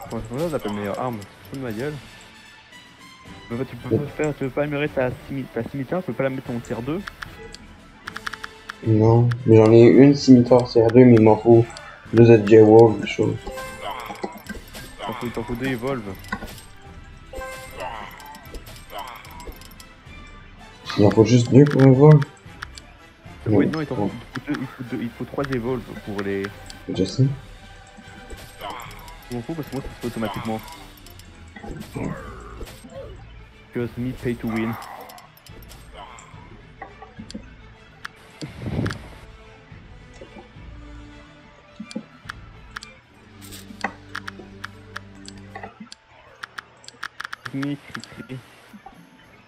Franchement, ça s'appelle meilleure arme. C'est de ma gueule. Tu peux pas faire, tu veux pas améliorer ta cimetière, tu peux pas la mettre en tier 2. Non, mais j'en ai une scimitar CR2, mais il m'en faut 2 autres J-Wolf, des choses. Il t'en faut 2 Evolve. Il en faut juste 2 pour un vol. Oui, non, il faut 3 Evolve pour les. Je sais. Il m'en faut parce que moi ça se fait automatiquement. Because me pay to win.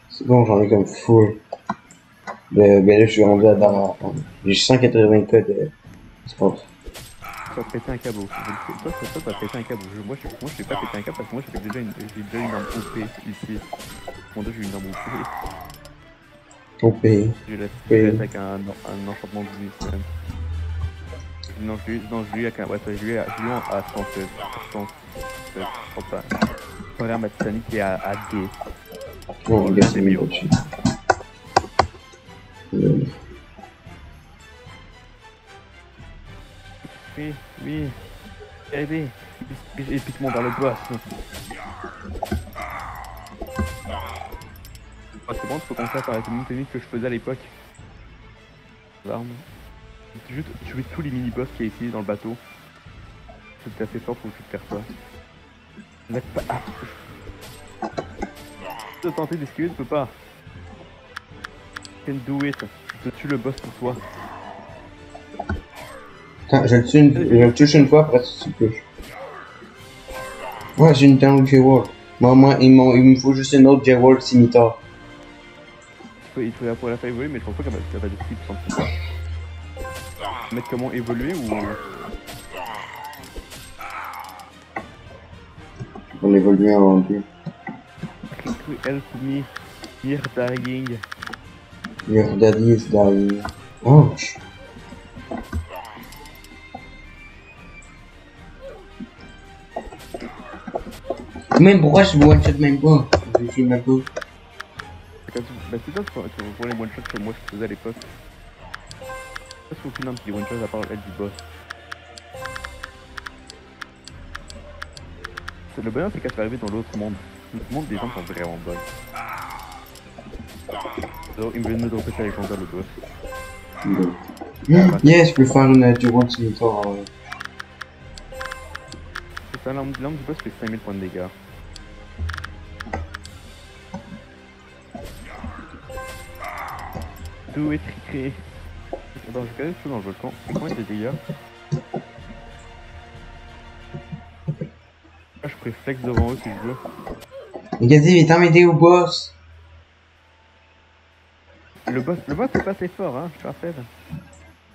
C'est bon, j'en ai comme full. Ben là, je suis rendu à Dara. J'ai 180 codes d'espace. Ça a pété un câble. Toi, t'as pété un câble. Moi, je vais pas péter un câble parce que moi, j'ai déjà une arme OP ici. Mon dieu, j'ai une arme OP. OP. Je laisse avec un enchantement de vie quand même. Non, je l'ai eu avec un. Ouais, je l'ai eu à 116. 116. Je crois pas. Voilà, ma Titanic qui est à D. Oh, regarde, c'est mieux. Oui. Allez, et pique-moi vers le boss. Ah, c'est bon, tu peux commencer à faire la même technique que je faisais à l'époque. L'arme. Juste tuer tous les mini-boss qu'il y a ici dans le bateau. C'est assez fort pour faire ça. Là, pas. Ah. Tu peux tenter d'esquiver, tu peux pas. Can do it. Je te tue le boss pour toi. Attends, je le touche une fois, après tu touches. Ouais, j'ai une down J-Wolf. Moi, il me faut juste une autre J-Wolf scimitar. Il faut la faire évoluer, mais je pense pas qu'elle va des scripts sans ça. Mettre comment évoluer ou. On évolue en deux. Help me. You're dying. Your daddy is dying. Ouch. Même pourquoi je one shot même pas? Je suis même pas. Bah c'est ça tu vois les one shots que moi je faisais à l'époque. Je sais pas aucune arme qui est one shot à part elle du boss. Le bonheur c'est qu'à se arriver dans l'autre monde. L'autre monde des gens sont vraiment bonnes. Alors il me vient de me faire avec le boss. Yes, je peux faire une J-Wolf scimitar. C'est ça, l'arme du boss fait 5000 points de dégâts. Do it, Ricré. Attends, je vais tout dans le volcan. C'est combien de dégâts? Ah, je pourrais flex devant eux si je veux. Regardez, il est en m'aider au boss. Le boss c'est pas assez fort, hein, je te rappelle.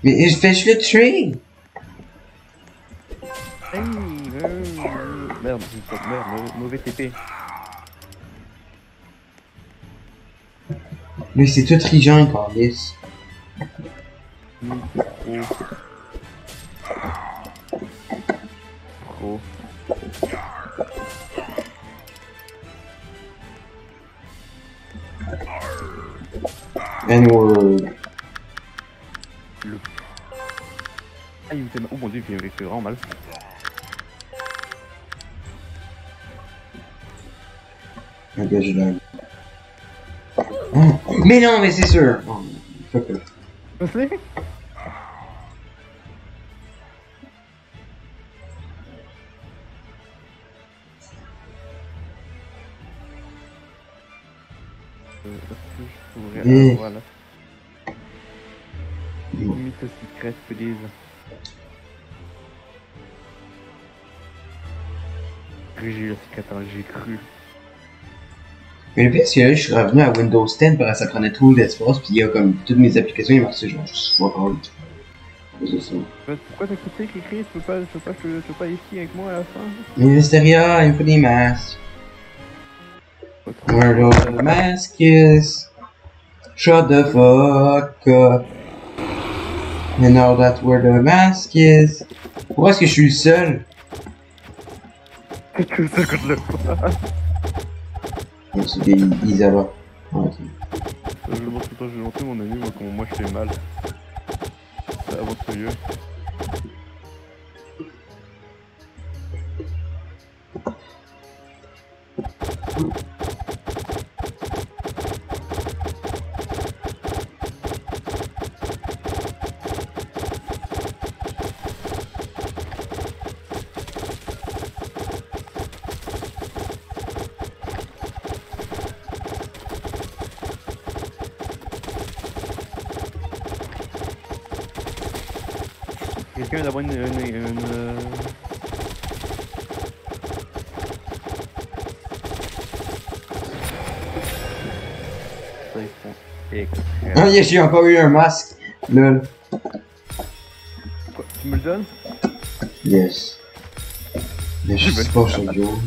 Mais je le tuer. Hey, merde, mauvais TP. Mais c'est tout regen, Carlis. Trop. N-word. Ah, il me fait mal. Oh mon dieu, il fait vraiment mal. Ok, je l'ai. Oh. Mais non, mais c'est sûr. Oh, fuck it. Je sais. Voilà. Mythe secret, please. J'ai la secret, j'ai cru. Mais le pire, c'est que là, je suis revenu à Windows 10 parce que ça prenait trop d'espace, puis il y a comme toutes mes applications, il marchaient genre juste fuck all. C'est ça. Pourquoi t'as quitté, Cricri? Tu peux pas ici avec moi à la fin? Mais Mysteria, il me faut des masques. Where the mask is? Shut the fuck up. You know that where the mask is. Pourquoi est-ce que je suis le seul? Que ça coûte le quoi? Oh, c'est des Isaba. Ah, ok. Je vais montrer mon ami, moi, comment moi je fais mal. Ça avance sérieux. Quelqu'un vient d'avoir Ça, ils font exprès. Ah, yes, j'ai encore eu un masque. Lol. Quoi, tu me le donnes? Yes. Mais je sais pas chaque jour.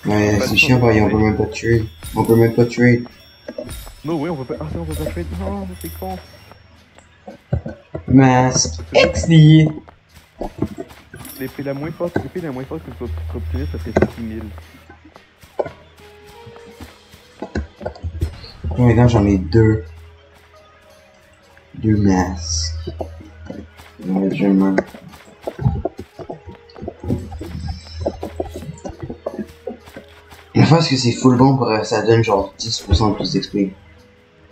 Ouais, c'est chiant, bah, on peut même pas trade. On peut même pas trade. Non, oui, on peut pas. Ah, non, on peut pas trade. Non, c'est con. Masque. XD. L'épée la moins forte que tu peux obtenir, ça fait 6000. Pour maintenant, j'en ai deux. Deux masques. Ouais, je m'en. Je pense que c'est full bon pour ça donne genre 10% plus d'XP.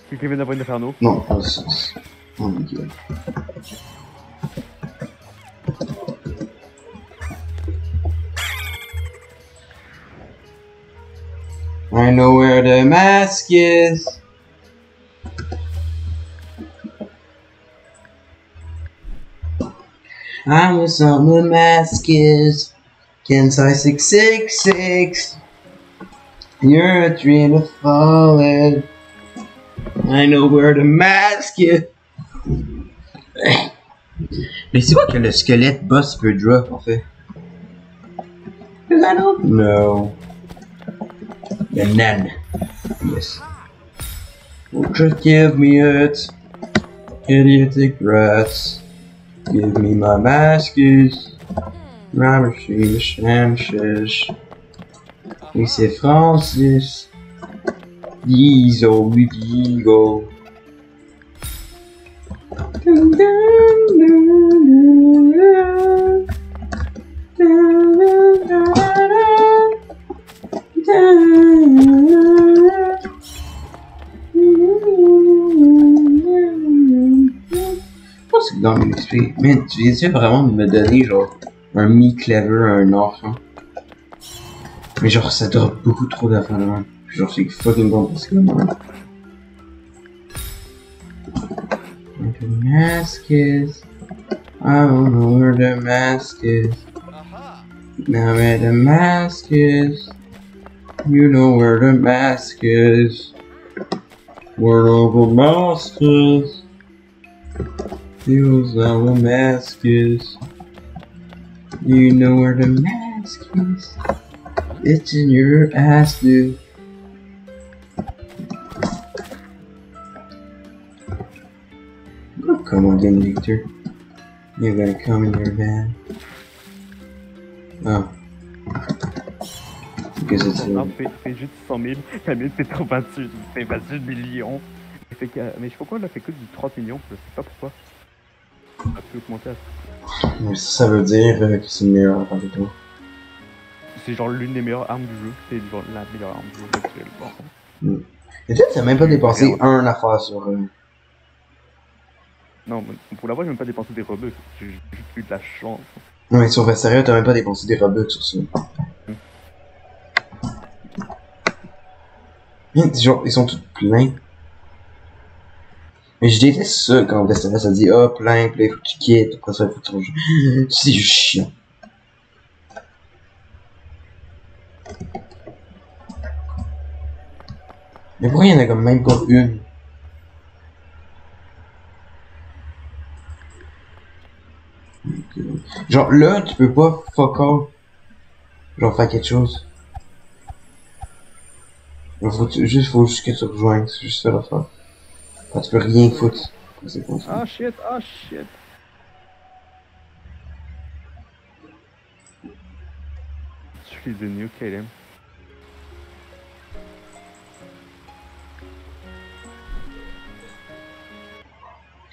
Quelqu'un vient d'avoir une inferno. Non, pas ça. Oh my god. I know where the mask is. I know something the mask is. Kensai 666. You're a dream of falling. I know where the mask is. Mais c'est quoi que le squelette boss peut drop en fait? Cause I don't know. The nan. Yes. Well, just give me it. Idiotic rats. Give me my masks. Rameshish, Shamshish. Oui, c'est Francis. Diesel, Digo. C'est dans mes XP. Man, tu viens vraiment de me donner genre un mi-clever à un enfant. Mais genre ça drop beaucoup trop d'affaires de même. Genre c'est fucking bon parce que moi. Where the mask is. I don't know where the mask is. Now where the mask is. You know where the mask is. Where the mask is. Feels how the mask is. You know where the mask is. It's in your ass, dude. Oh, come on, again, Victor. You're gonna come in your van. Oh. Because it's Non, fait juste 100 000. La mienne fait 28 millions. Mais je sais pas pourquoi elle a fait que du 30 millions. Je sais pas pourquoi. On a pu augmenter à ça. Mais ça veut dire que c'est le meilleur avec toi. C'est genre l'une des meilleures armes du jeu. C'est genre la meilleure arme du jeu actuelle. Et toi, t'as même pas dépensé un affaire sur. Non, pour l'avoir, j'ai même pas dépensé des Robux. J'ai juste eu de la chance. Non, mais sur vrai sérieux, t'as même pas dépensé des Robux sur ça. Genre, ils sont tous pleins. Mais je déteste ça quand Vestas ça dit ah plein, plein, faut que tu quittes, après ça faut que tu rejoignes. C'est juste chiant. Mais pourquoi il y en a comme même pas une? Genre là, tu peux pas fuck all. Genre faire quelque chose. Genre, faut juste que tu rejoignes, c'est juste ça l'affaire. Enfin, tu peux rien foutre. C'est pas ça. Ah shit, ah shit. Je suis de New Calem.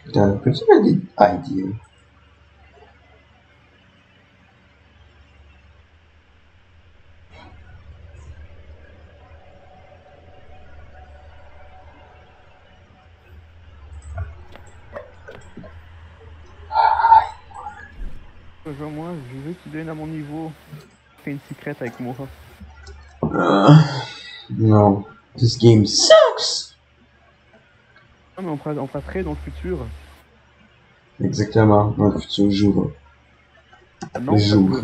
Putain, peux-tu mettre des ideas? Rejoins-moi, je veux que tu deviennes à mon niveau. Fais une secrète avec moi. Non. This game sucks! Non mais on fera très dans le futur. Exactement. Dans le futur, je jouerai. Non, Je jouerai.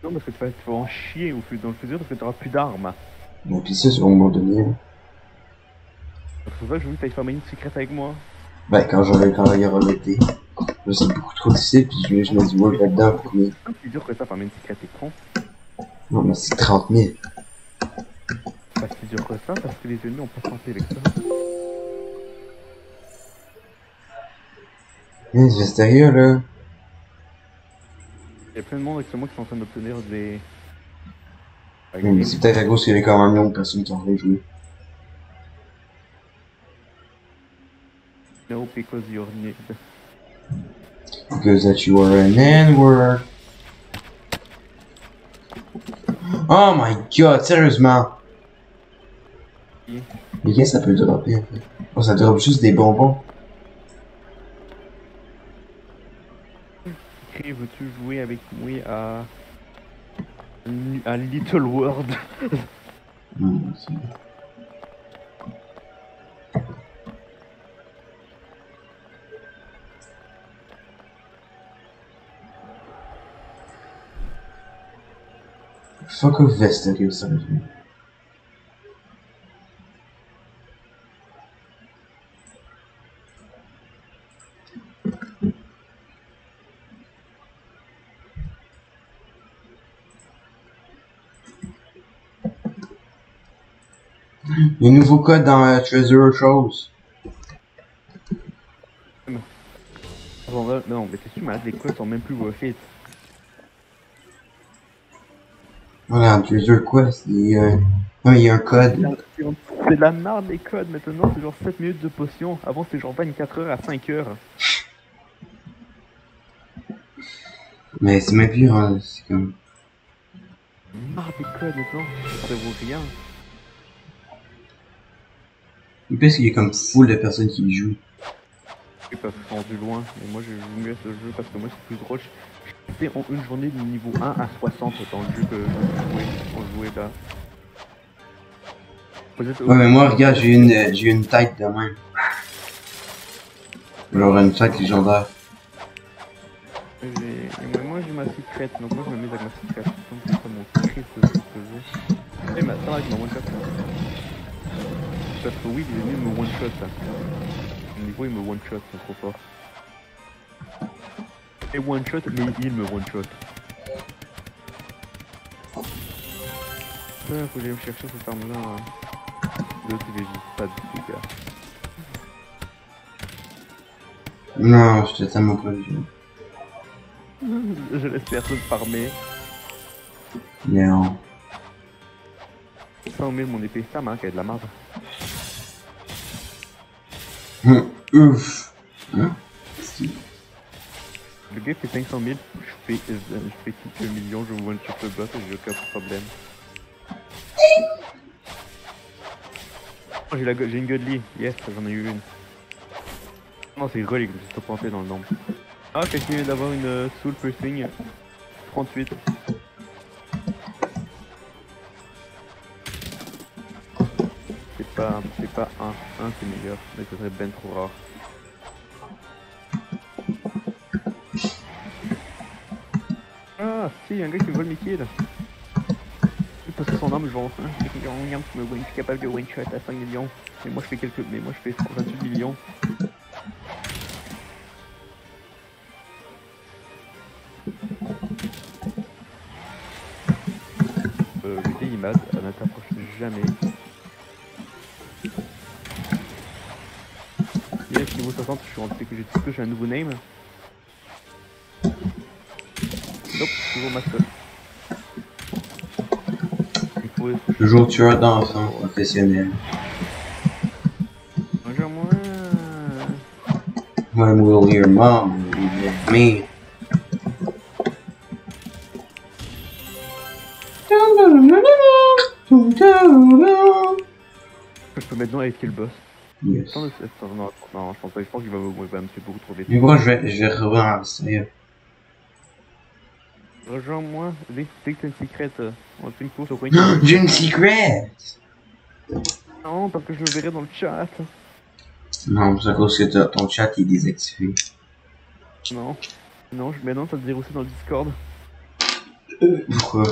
non parce que tu vas en chier dans le futur parce que tu n'auras plus d'armes. Et puis ça, c'est au moment donné. Donc c'est pour ça que je veux que tu ailles faire une secrète avec moi. Ben, quand il y aura l'été. Là, c'est beaucoup trop difficile, puis je mets du work là-dedans pour combien? C'est plus dur que ça, faire une secrète écran. Non, mais c'est 30 000. Pas si dur que ça parce que les ennemis ont pas tenté avec ça. Mais c'est sérieux, là. Il y a plein de monde avec ce moi qui sont en train d'obtenir des... Oui, mais c'est peut-être à cause qu'il y avait quand même un million de personnes qui ont envie de jouer. No, because you're need. Because that you are an N-word. Oh my god, sérieusement. Oui. Mais qu'est-ce que ça peut dropper en fait? Oh, ça drop juste des bonbons. Écris, veux-tu jouer avec moi à Little World? Non, c'est... Fuck off Vestario, sérieusement. Il y a un nouveau code dans Treasure Shows. Non, mais t'es-tu malade? Les codes sont même plus worth it. Voilà, dans Treasure Quest, non, il y a un code. C'est de la merde les codes maintenant, c'est genre 7 minutes de potion. Avant c'était genre 24 heures à 5 heures. Mais c'est même pire, hein, c'est comme... Marre des codes maintenant, ça vaut rien. Le pire, c'est qu'il y a comme full de personnes qui y jouent. Je suis pas rendu loin, mais moi je joue mieux à ce jeu parce que moi c'est plus drôle. Je fais en une journée du niveau 1 à 60 dans le jeu que je jouais là. Ouais, mais moi, regarde, j'ai une tête de même. Genre une tête légendaire. Moi j'ai ma secrète, donc moi je me mets avec ma secrète. Donc c'est pas mon secret de ce jeu. Eh mais attends avec ma one shot là. Parce que oui, les ennemis me one shot là. Au niveau il me one shot, c'est trop fort. Et one shot, mais il me one shot. Faut que j'aille me chercher cette arme là. L'autre il résiste pas du tout gars. Non, je te tellement pas le jeu. Je laisse personne farmer. Non. 100 000 mon épée, ça manque, elle est de la merde. Ouf. Hein? Le gars fait 500 000, je fais quelques millions, je one shot le boss et j'ai aucun problème. Oh, j'ai une godly, yes, j'en ai eu une. Non, c'est relique, je me suis trop planté dans le nombre. Ah, quelqu'un vient d'avoir une soul piercing 38. C'est pas un c'est meilleur, mais ce serait ben trop rare. Ah, si, y a un gars qui me vole mes kills. Parce que son arme, genre, je suis capable de one shot à 5 millions. Mais moi je fais 28 millions. Le gars il mad, ça ne t'approche jamais. mec niveau 60, je suis rendu que j'ai un nouveau name. Nope, toujours master. Il faut... Toujours tueur d'enfants professionnel. Rejoins-moi. When will your mom be with me? Je peux maintenant éviter le boss. Yes. Attends, non, je pense pas, qu'il va me tuer beaucoup trop vite. Mais moi, je vais relancer. Rejoins-moi, dès que t'as une secret, on fait une course au coin. J'ai une secret! Non, parce que je le verrai dans le chat. Non, c'est à cause que ton chat est désactivé. Non, mais non, ça te dit aussi dans le Discord. Pourquoi?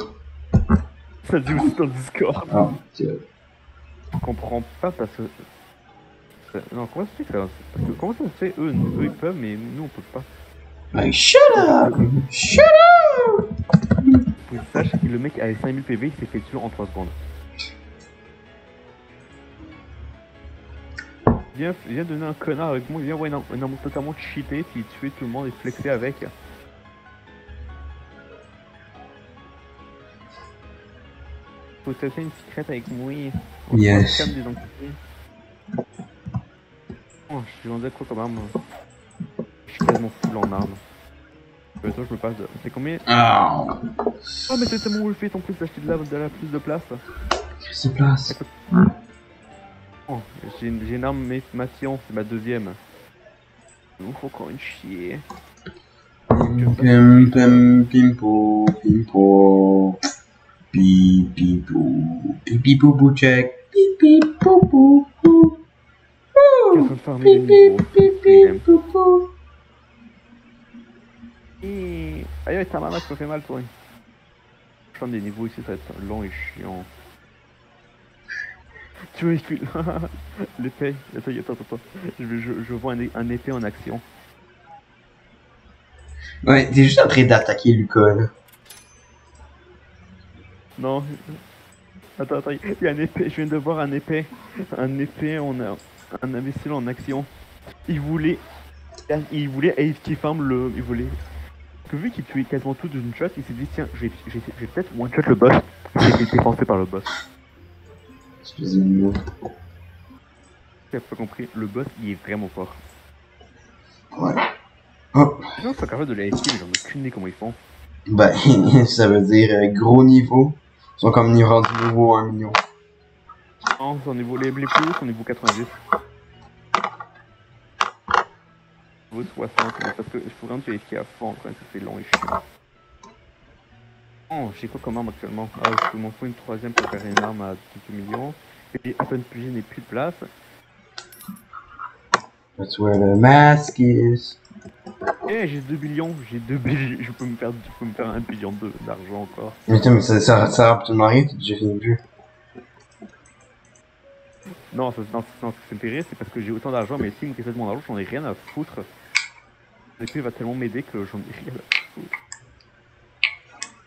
Ça te dit aussi dans le Discord. Oh, Dieu. Je comprends pas parce que... Non, comment ça se fait que ça... Parce que comment ça se fait, eux ils peuvent, mais nous on peut pas. Like, shut up! Shut up! Pour que tu saches, le mec avait 5000 PV, il s'est fait tuer en 3 secondes. Viens donner un connard avec moi, viens voir un amour totalement cheaté, puis tuer tout le monde et flexer avec. Faut tester une secrète avec moi. Yes. Des entités. Oh, je suis rendu à quoi comme arme? Je suis quasiment full en armes. Toi, je me passe de... C'est combien? Oh. Oh, mais c'est tellement Wolfit en plus d'acheter de la plus de place. Qu'est-ce qui se passe? Oh, j'ai une arme mission, c'est ma deuxième. Il faut encore une chier. Pim pim pimpo pimpo. Pip pipou. Pip pipou pou check. Pip pip pou pou pou. Je suis en train de farmer les niveaux. Aïe, ta maman, ça me fait mal, toi. Je prends des niveaux ici, ça va être long et chiant. Tu veux expliquer l'épée? Attends. Je vois un épée en action. Ouais, t'es juste en train d'attaquer Lucas, là. Non. Attends, il y a un épée, je viens de voir un épée, un imbécile en action. Il voulait AFK farm le... Il voulait... Que vu qu'il tuait quasiment tout d'une shot, il s'est dit tiens, je vais peut-être one shot le boss. Il a été défoncé par le boss. Espèce de mou. J'ai pas compris, le boss il est vraiment fort. Ouais. Oh. Les gens sont capables de l'AFK mais j'en ai aucune idée comment ils font. Ben, ça veut dire gros niveau. Ils sont comme rendus niveau 1 million. Non, c'est au niveau les plus hauts, c'est au niveau 90. Niveau 60, mais parce que je pourrais rendre AFK à fond quand même, ça fait long et chiant. Oh, j'ai quoi comme arme actuellement? Ah, je peux m'en faire une troisième pour faire une arme à 2 millions. Et à peine plus, je n'ai plus de place. That's where the mask is. Eh, j'ai 2 billions, je peux me faire 1 billion d'argent encore. Mais putain, mais ça sert absolument rien, t'as déjà fini le jeu. Non, ce qui me fait rire, c'est parce que j'ai autant d'argent, mais si me casse mon argent, j'en ai rien à foutre. L'épée va tellement m'aider que j'en ai rien à foutre.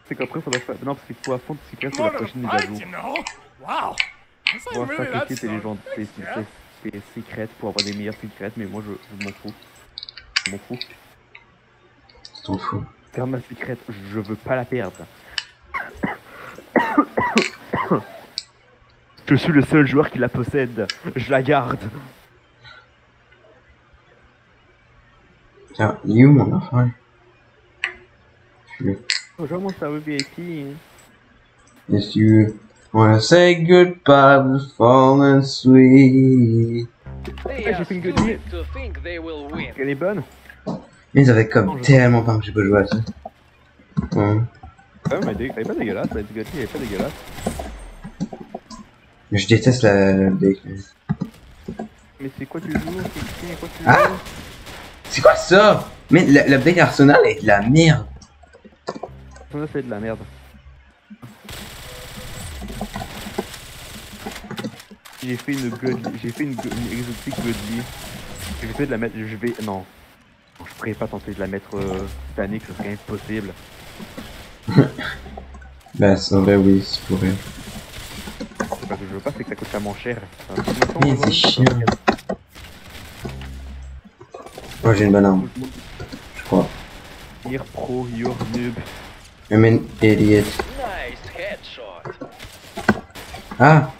C'est qu'après, faudra faire... Non, parce qu'il faut à fond de secret sur la prochaine mise à jour. On va sacrifier tes légendes, tes secrètes pour avoir des meilleures secrètes, mais moi je m'en fous. Je m'en fous. Tu t'en fous. Faire ma secrète, je veux pas la perdre. Je suis le seul joueur qui la possède. Je la garde. Tiens, il est où mon affaire? Rejoins mon serveur VIP. If you wanna say goodbye to fallen sweet. Ouais, j'ai fait une goodie. Elle est bonne. Mais ça fait comme tellement longtemps que j'ai pas joué à ça. Ouais. Ouais, mais elle est pas dégueulasse, elle est pas dégueulasse. Mais je déteste la deck. Mais c'est quoi tu joues? C'est quoi tu joues? Ah! C'est quoi ça? Mais l'update Arsenal est de la merde. Ça c'est de la merde. J'ai fait une exotique godly. Je vais essayer de la mettre, non. Je pourrais pas tenter de la mettre Titanic, ce serait impossible. Ben, c'est vrai, oui, c'est pour elle. Ce que je veux pas, c'est que ça coûte tellement cher. Mais c'est chiant. Moi j'ai une bonne arme, je crois. You're pro, you're noob. I'm an idiot. Nice headshot. Ah!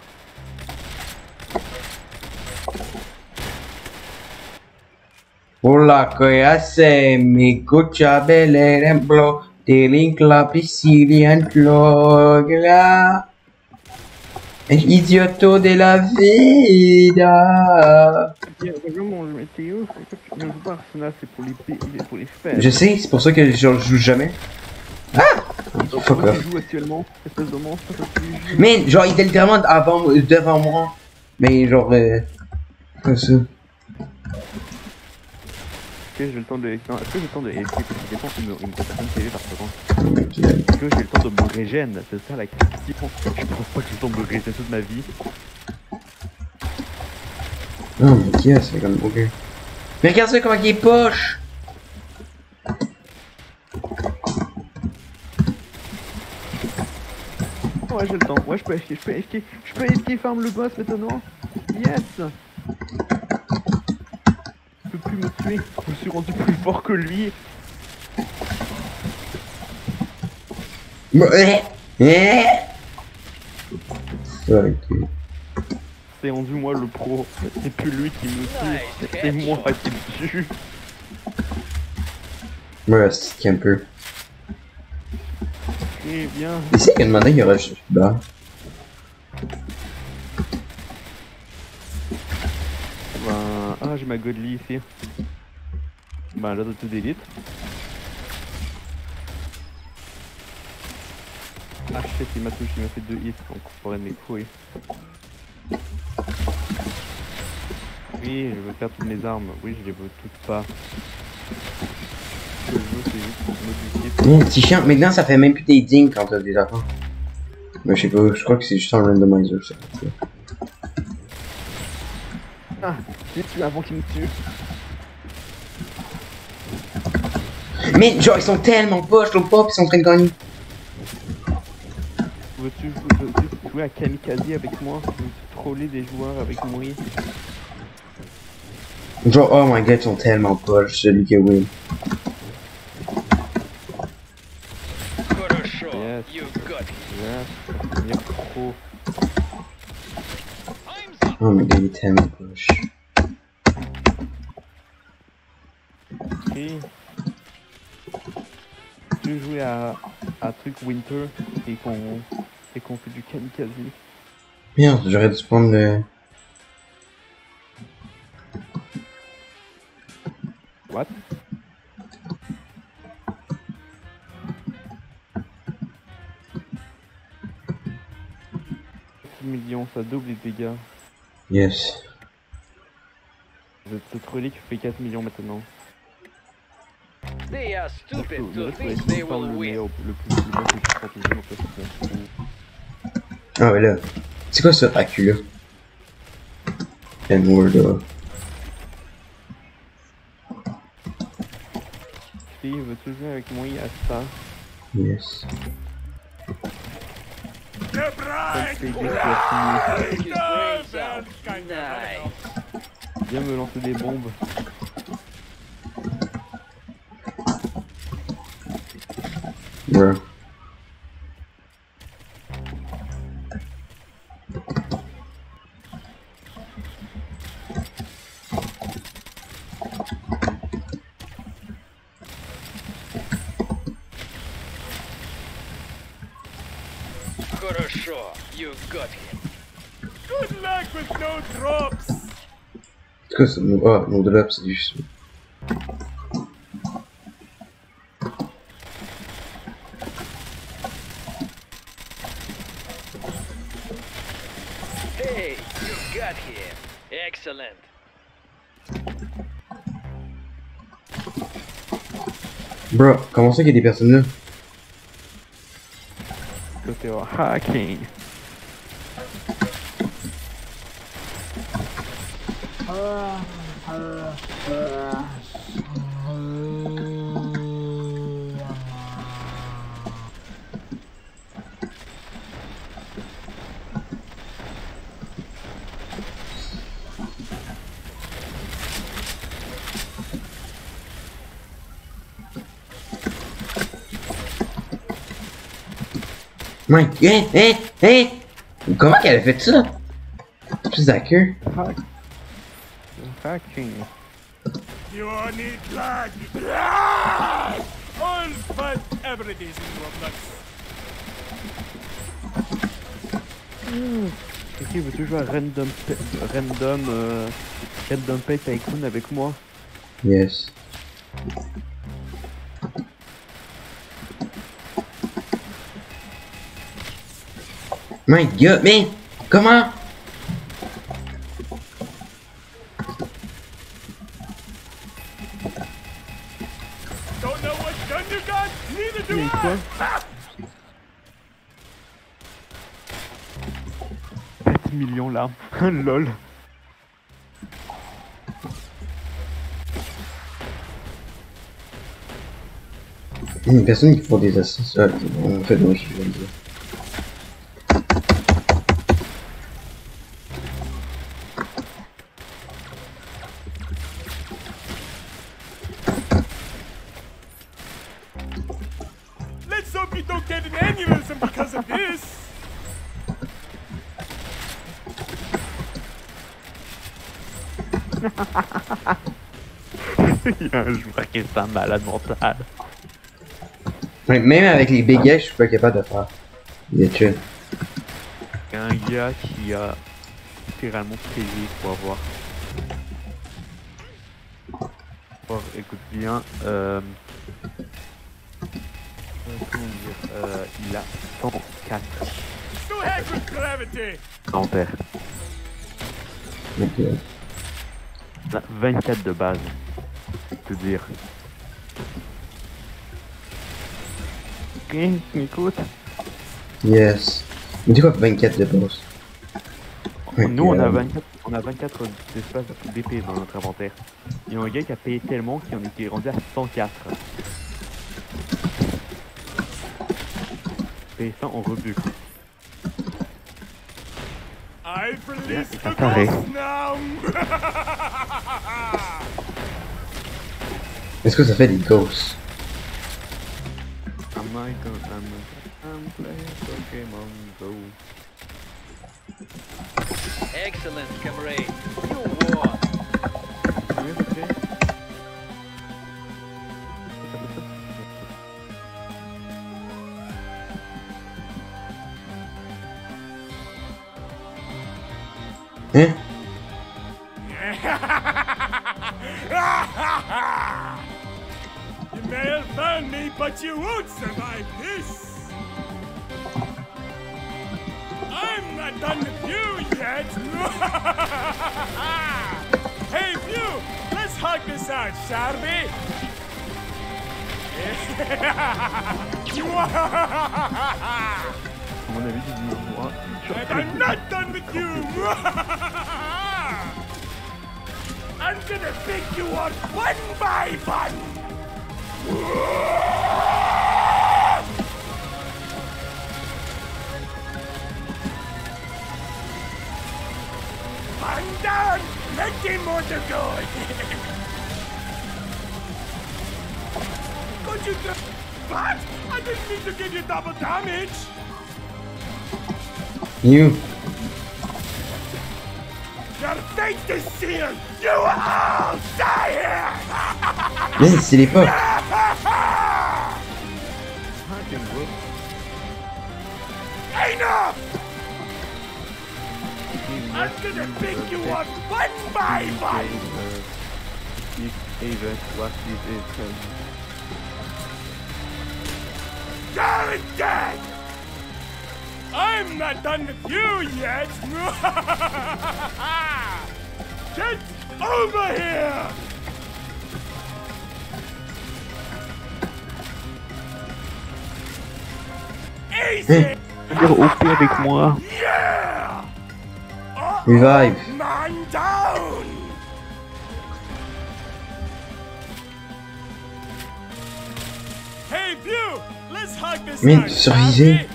Hola, que hace mi cucha bel ejemplo de la piscina gloria. El idioto de la vida. Regarde mon météo, je joue pas Arsenal, c'est pour les faibles. Je sais, c'est pour ça que je joue jamais. Ah! Fuck off. Tu joues actuellement, espèce de monstre, tu joues. Mais genre, il était littéralement devant moi. Mais genre, comme ça. Ok, j'ai le temps de. Non, est-ce que j'ai le temps de LP parce que des fois il me coûte un TV par seconde. Est-ce que j'ai le temps de me régène? C'est ça la question. Je pense pas que j'ai le temps de me régénérer toute ma vie. Oh mais qu'est-ce que c'est comme ok. Mais regarde ça comment il est poche! Ouais, j'ai le temps. Ouais, je peux esquiver farm le boss maintenant. Yes! Il peut plus me tuer. Je me suis rendu plus fort que lui. Ok. C'est rendu moi le pro. C'est plus lui qui me tue. C'est moi qui me tue. Ouais, c'est camper. Eh bien. Ici, il y a demandé qu'il y aura juste bas. Ben, ah, j'ai ma godly ici. Ben, là, tout d'élite. Ah, shit, il m'a touché, il m'a fait 2 hits, donc on pourrait mes couilles. Oui, je veux faire toutes mes armes. Oui, je les veux toutes pas. Ce que je veux, c'est juste modifier. Petit chien, maintenant ça fait même plus des dings quand t'as des affaires. Mais je sais pas, je crois que c'est juste un randomizer ça. Ah, j'ai tué avant qu'il me tue. Mais genre ils sont tellement poches, le pop, ils sont en train de gagner. Veux-tu jouer à Kamikaze avec moi? Veux-tu troller des joueurs avec moi? Genre oh my god, ils sont tellement poches, celui qui win. Got a shot. Yes. You got it. Yes, il est pro. Time's up. Oh my god, il est tellement poche. Et tu veux jouer à truc Winter et qu'on fait du Kamikaze? Merde, j'aurais dû prendre le... What? Millions, ça double les dégâts. Yes. Cette relique fait 4 millions maintenant. They are stupid Le to reste, think on they va will le win. meilleur, le plus bas, c'est 30 millions, donc là, c'est bon. Ah ouais là. C'est quoi ce Acu là? N-word là. Fille, veux-tu jouer avec moi à ça? Yes. C'est exactement. Take his brains out. Nice. Viens me lancer des bombes. Bro. Got a shot. You got him. Good luck with no drops! C'est quoi ça? Ah, nos drops, c'est juste... Hey, you got him. Excellent. Bro, comment ça qu'il y a des personnes là? Côté hacking. Ouais, comment qu'elle a fait ça? Plus à queue. Fucking. You all need blood! Blood! All but every day in Roblox. Qui veux-tu jouer à Random Pay Tycoon avec moi? Yes. My god, mais comment? Don't know what gun you got? Neither do Mais I! quoi? Ah! 7 millions là. Lol. Il y a une personne qui font des ascenseurs. En fait, moi je vais le dire. Let's hope you don't get an aneurysm because of this! Il y a un joueur qui est un malade mental. Ouais, même avec les bégayes, je suis pas capable de faire. Il est chill. Il y a un gars qui a littéralement payé pour avoir. Oh, écoute bien, comment dire, il a 104 Go ahead with gravity! dentaires. Donc, Il a 24 de base, je veux dire. Ok, écoute. yes. Mais tu quoi 24 de boss? Nous on a 24 d'espace d'épée dans notre inventaire. Il y a un gars qui a payé tellement qu'il en était rendu à 104. Paye ça en rebut. I've released the Apparaît. ghost now! Est-ce que ça fait des ghosts? I'm playing Pokémon Go. Excellent, comrade. You won. Combien ça fait? Hein? You may have found me, but you won't survive this! I'm not done with you yet! Hey, you! Let's hug this out, shall we? À mon avis, tu dis moi. And I'm not done with you! I'm gonna pick you up one by one! I'm down! Plenty more to go! Could you just... What? I didn't mean to give you double damage! You. Your fate is sealed! You will all die here! Mais c'est les pas. Enough! I'm gonna pick you up one by one! Even what it is. You're dead! I'm not done with you yet! Get over here! Easy! Dire OP avec moi. Yeah! Revive. Man down! Hey, View! Let's hug this Mais out, survivez. shall we?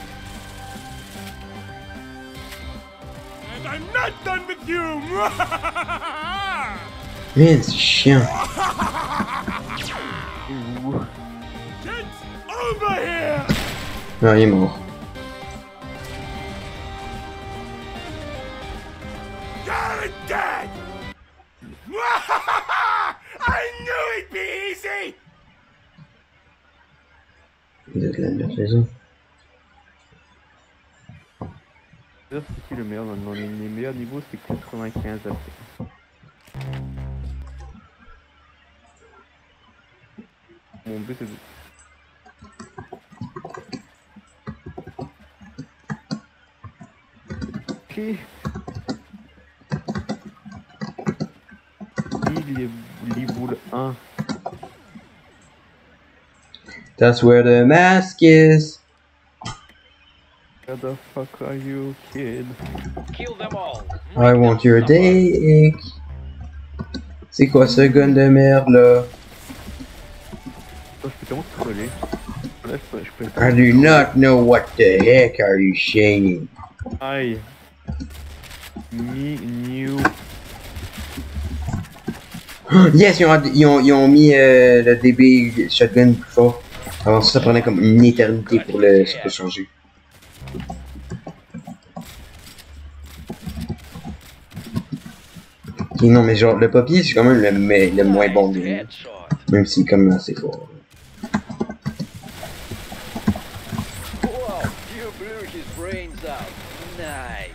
And I'm not done with you! Mais c'est chiant. Get over here! Non, il est mort. You're dead! I knew it'd be easy! Vous êtes la meilleure raison. C'est qui le meilleur maintenant? Les meilleurs niveaux c'est 95 après. Mon but c'est de... Ok. Liboule 1. That's where the mask is. Where the fuck are you, kid? Kill them all. I want your dick. C'est quoi ce gun de merde là? Je peux tellement te troller. Là, je peux I do not know what the heck are you saying. Aïe. Me new. Yes, ils ont mis le DB shotgun plus fort. Avant ça prenait comme une éternité pour le changer. Ok, non mais genre le papier c'est quand même le moins bon des deux. Headshot. Même s'il est comme assez fort. Wow, you blew his brains out. Nice.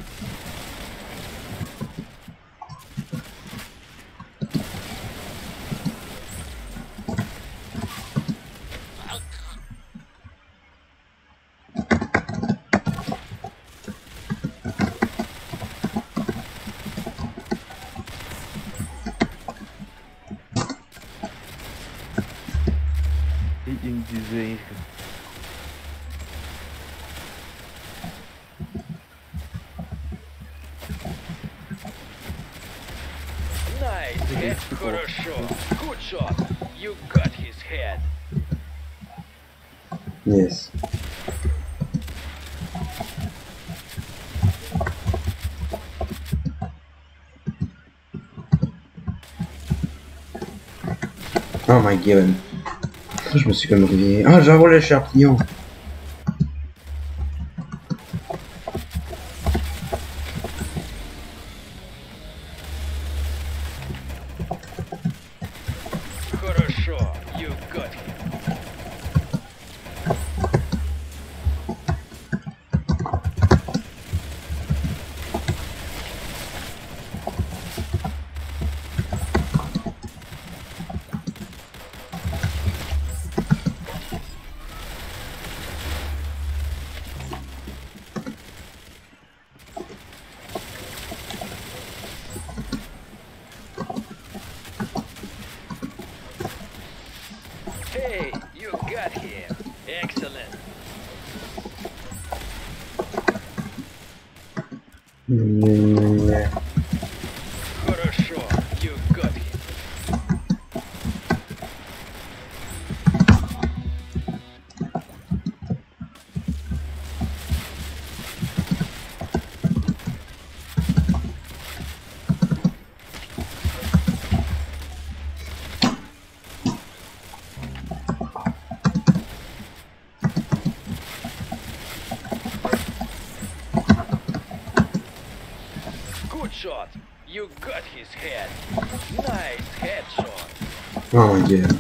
Et il me disait. Nice head, хорошо. Good shot. You got his head. Yes. Oh my god. Je me suis comme réveillé. Ah, j'ai envoyé le champignon. Хорошо. You got him. Hey, you got him. Excellent. Хорошо. You got him. Good shot. You got his head. Nice headshot. Oh my god.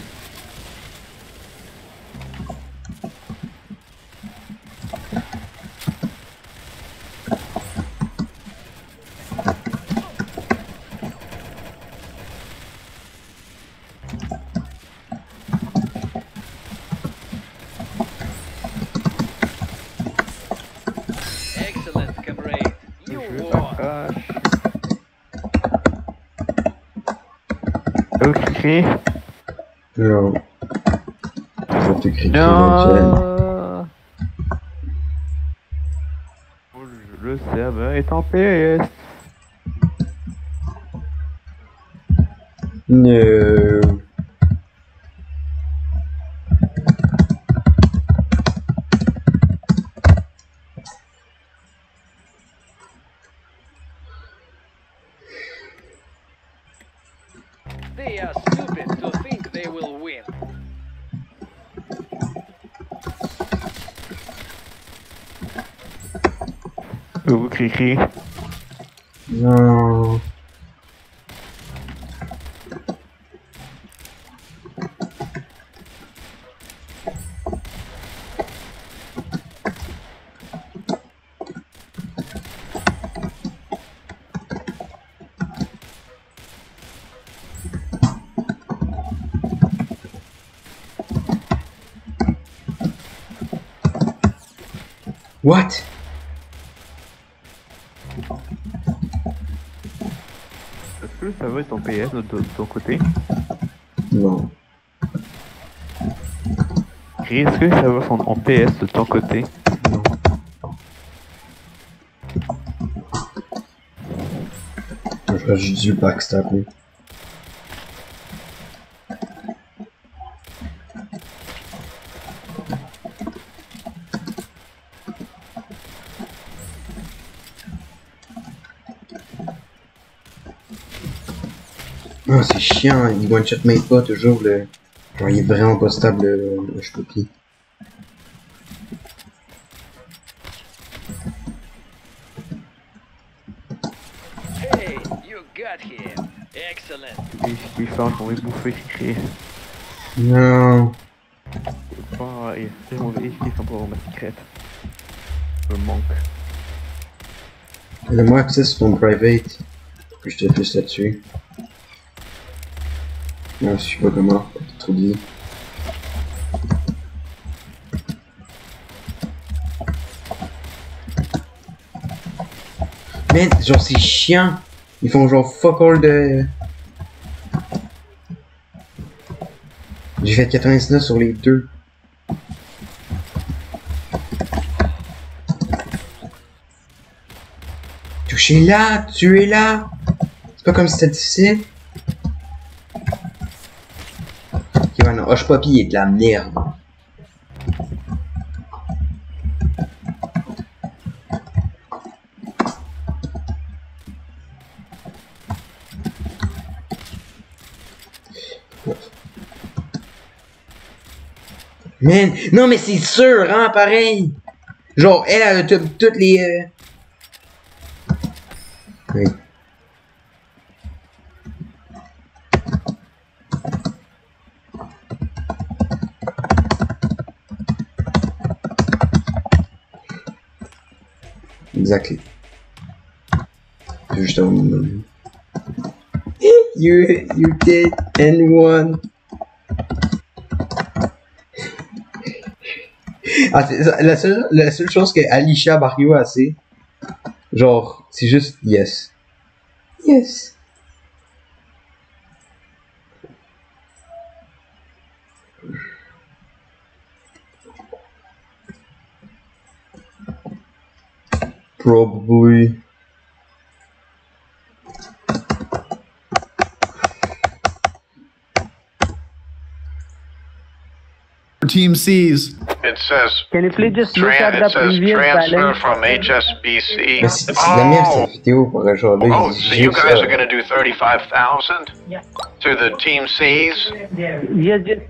Excellent, comrade. You Je won. t'arrache. Ok. Non. Faut te crier Non. Le serveur est en PS. No. They are stupid to think they will win. Vous Cricri. Non. What? Est-ce que le serveur est en PS de ton côté? Non. Est-ce que les serveurs sont en PS de ton côté? Non. J'aurais juste dû backstabber. Ah, c'est chiant, il one-shot mate pas toujours le... Genre, il est vraiment pas stable le Shpopi. Hey, you got him. Excellent. Et ce qui fait, on va bouffer, crier. Non. Ah, et c'est mon esquive pour ma secrète. Je me manque. Donne-moi accès sur ton private. Pour que je te puisse là-dessus. Non, je sais pas comment, trop dit. Mais genre c'est chiant. Ils font genre fuck all de... J'ai fait 99 sur les deux. Touchez là, tuez là. C'est pas comme si c'était difficile. Ok, ouais, non, Hush Puppy est de la merde. Man, non mais c'est sûr, hein, pareil. Genre, elle a toutes les... Oui. Exactly. Juste un moment. You did N1. Ah, la seule chose que Alicia Barrio a, c'est genre, c'est juste yes. Yes. Probably. Team C's. It says Can you please just look at the previous transfer balance? from HSBC. Mais c'est de la merde cette vidéo pour genre là. Oh, so you guys are gonna do 35,000 to the Team C's? Yes, just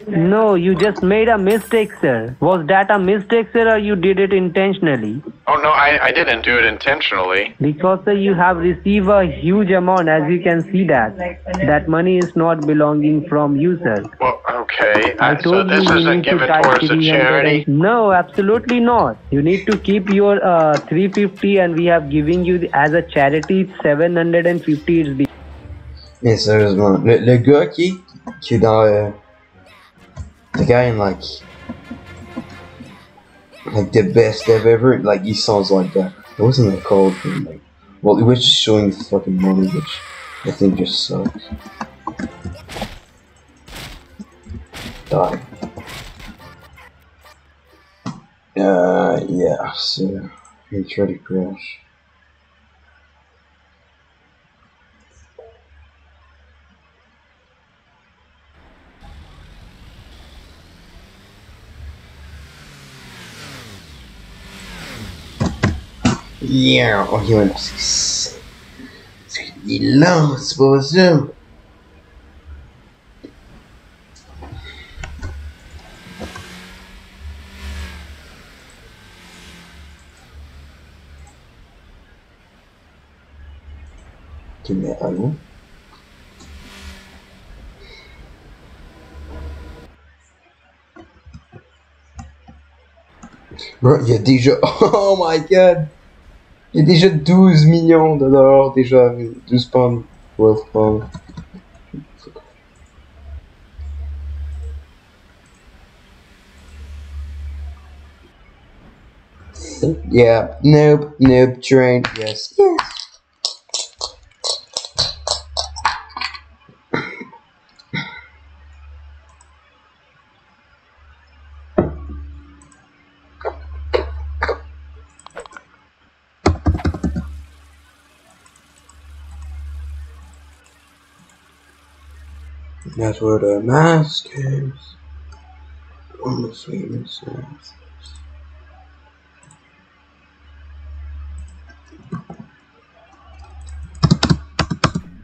no, you just made a mistake, sir. Was that a mistake, sir, or you did it intentionally? Oh no, I didn't do it intentionally. Because sir, you have received a huge amount, as you can see that money is not belonging from you, sir. Well, okay. I So told this you isn't need to given type towards the 300 charity? No, absolutely not. You need to keep your 350, and we have given you as a charity 750. Is the Mais sérieusement, le gars qui est dans the guy in like the best dev ever, like he sounds like that. It wasn't that called for him, like, well, it was just showing the fucking money, which I think just sucks. Die. Yeah, so he tried to crash. Yeah, oh, il went. Il est lent, c'est pas possible. Tu mets allô? Bro, il y a déjà... Oh my god! Il y a déjà 12 millions de dollars déjà, 12 pounds, 12 pounds. Yeah, nope, nope, train, yes, yes. That's where the mask is. On the sweetness side.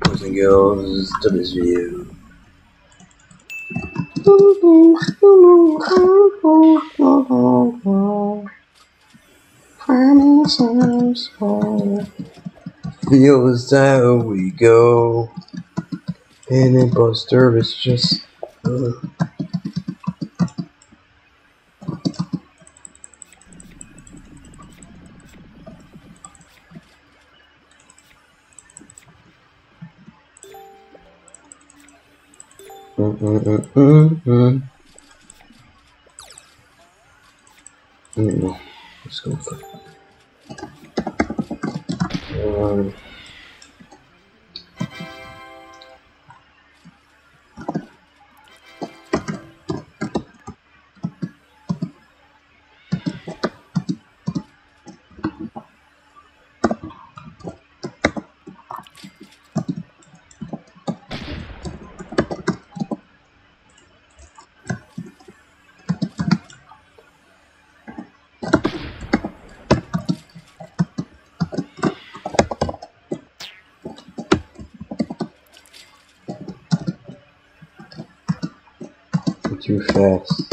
Boys and girls, to this video. Feels how we go. And imposter is just. Let's go for it. Too fast.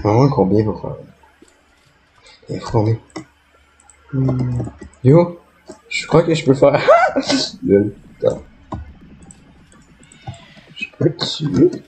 Vraiment combien pour faire? Il faut combien? Yo, je crois que je peux faire. Lol, attends. Je peux te tuer?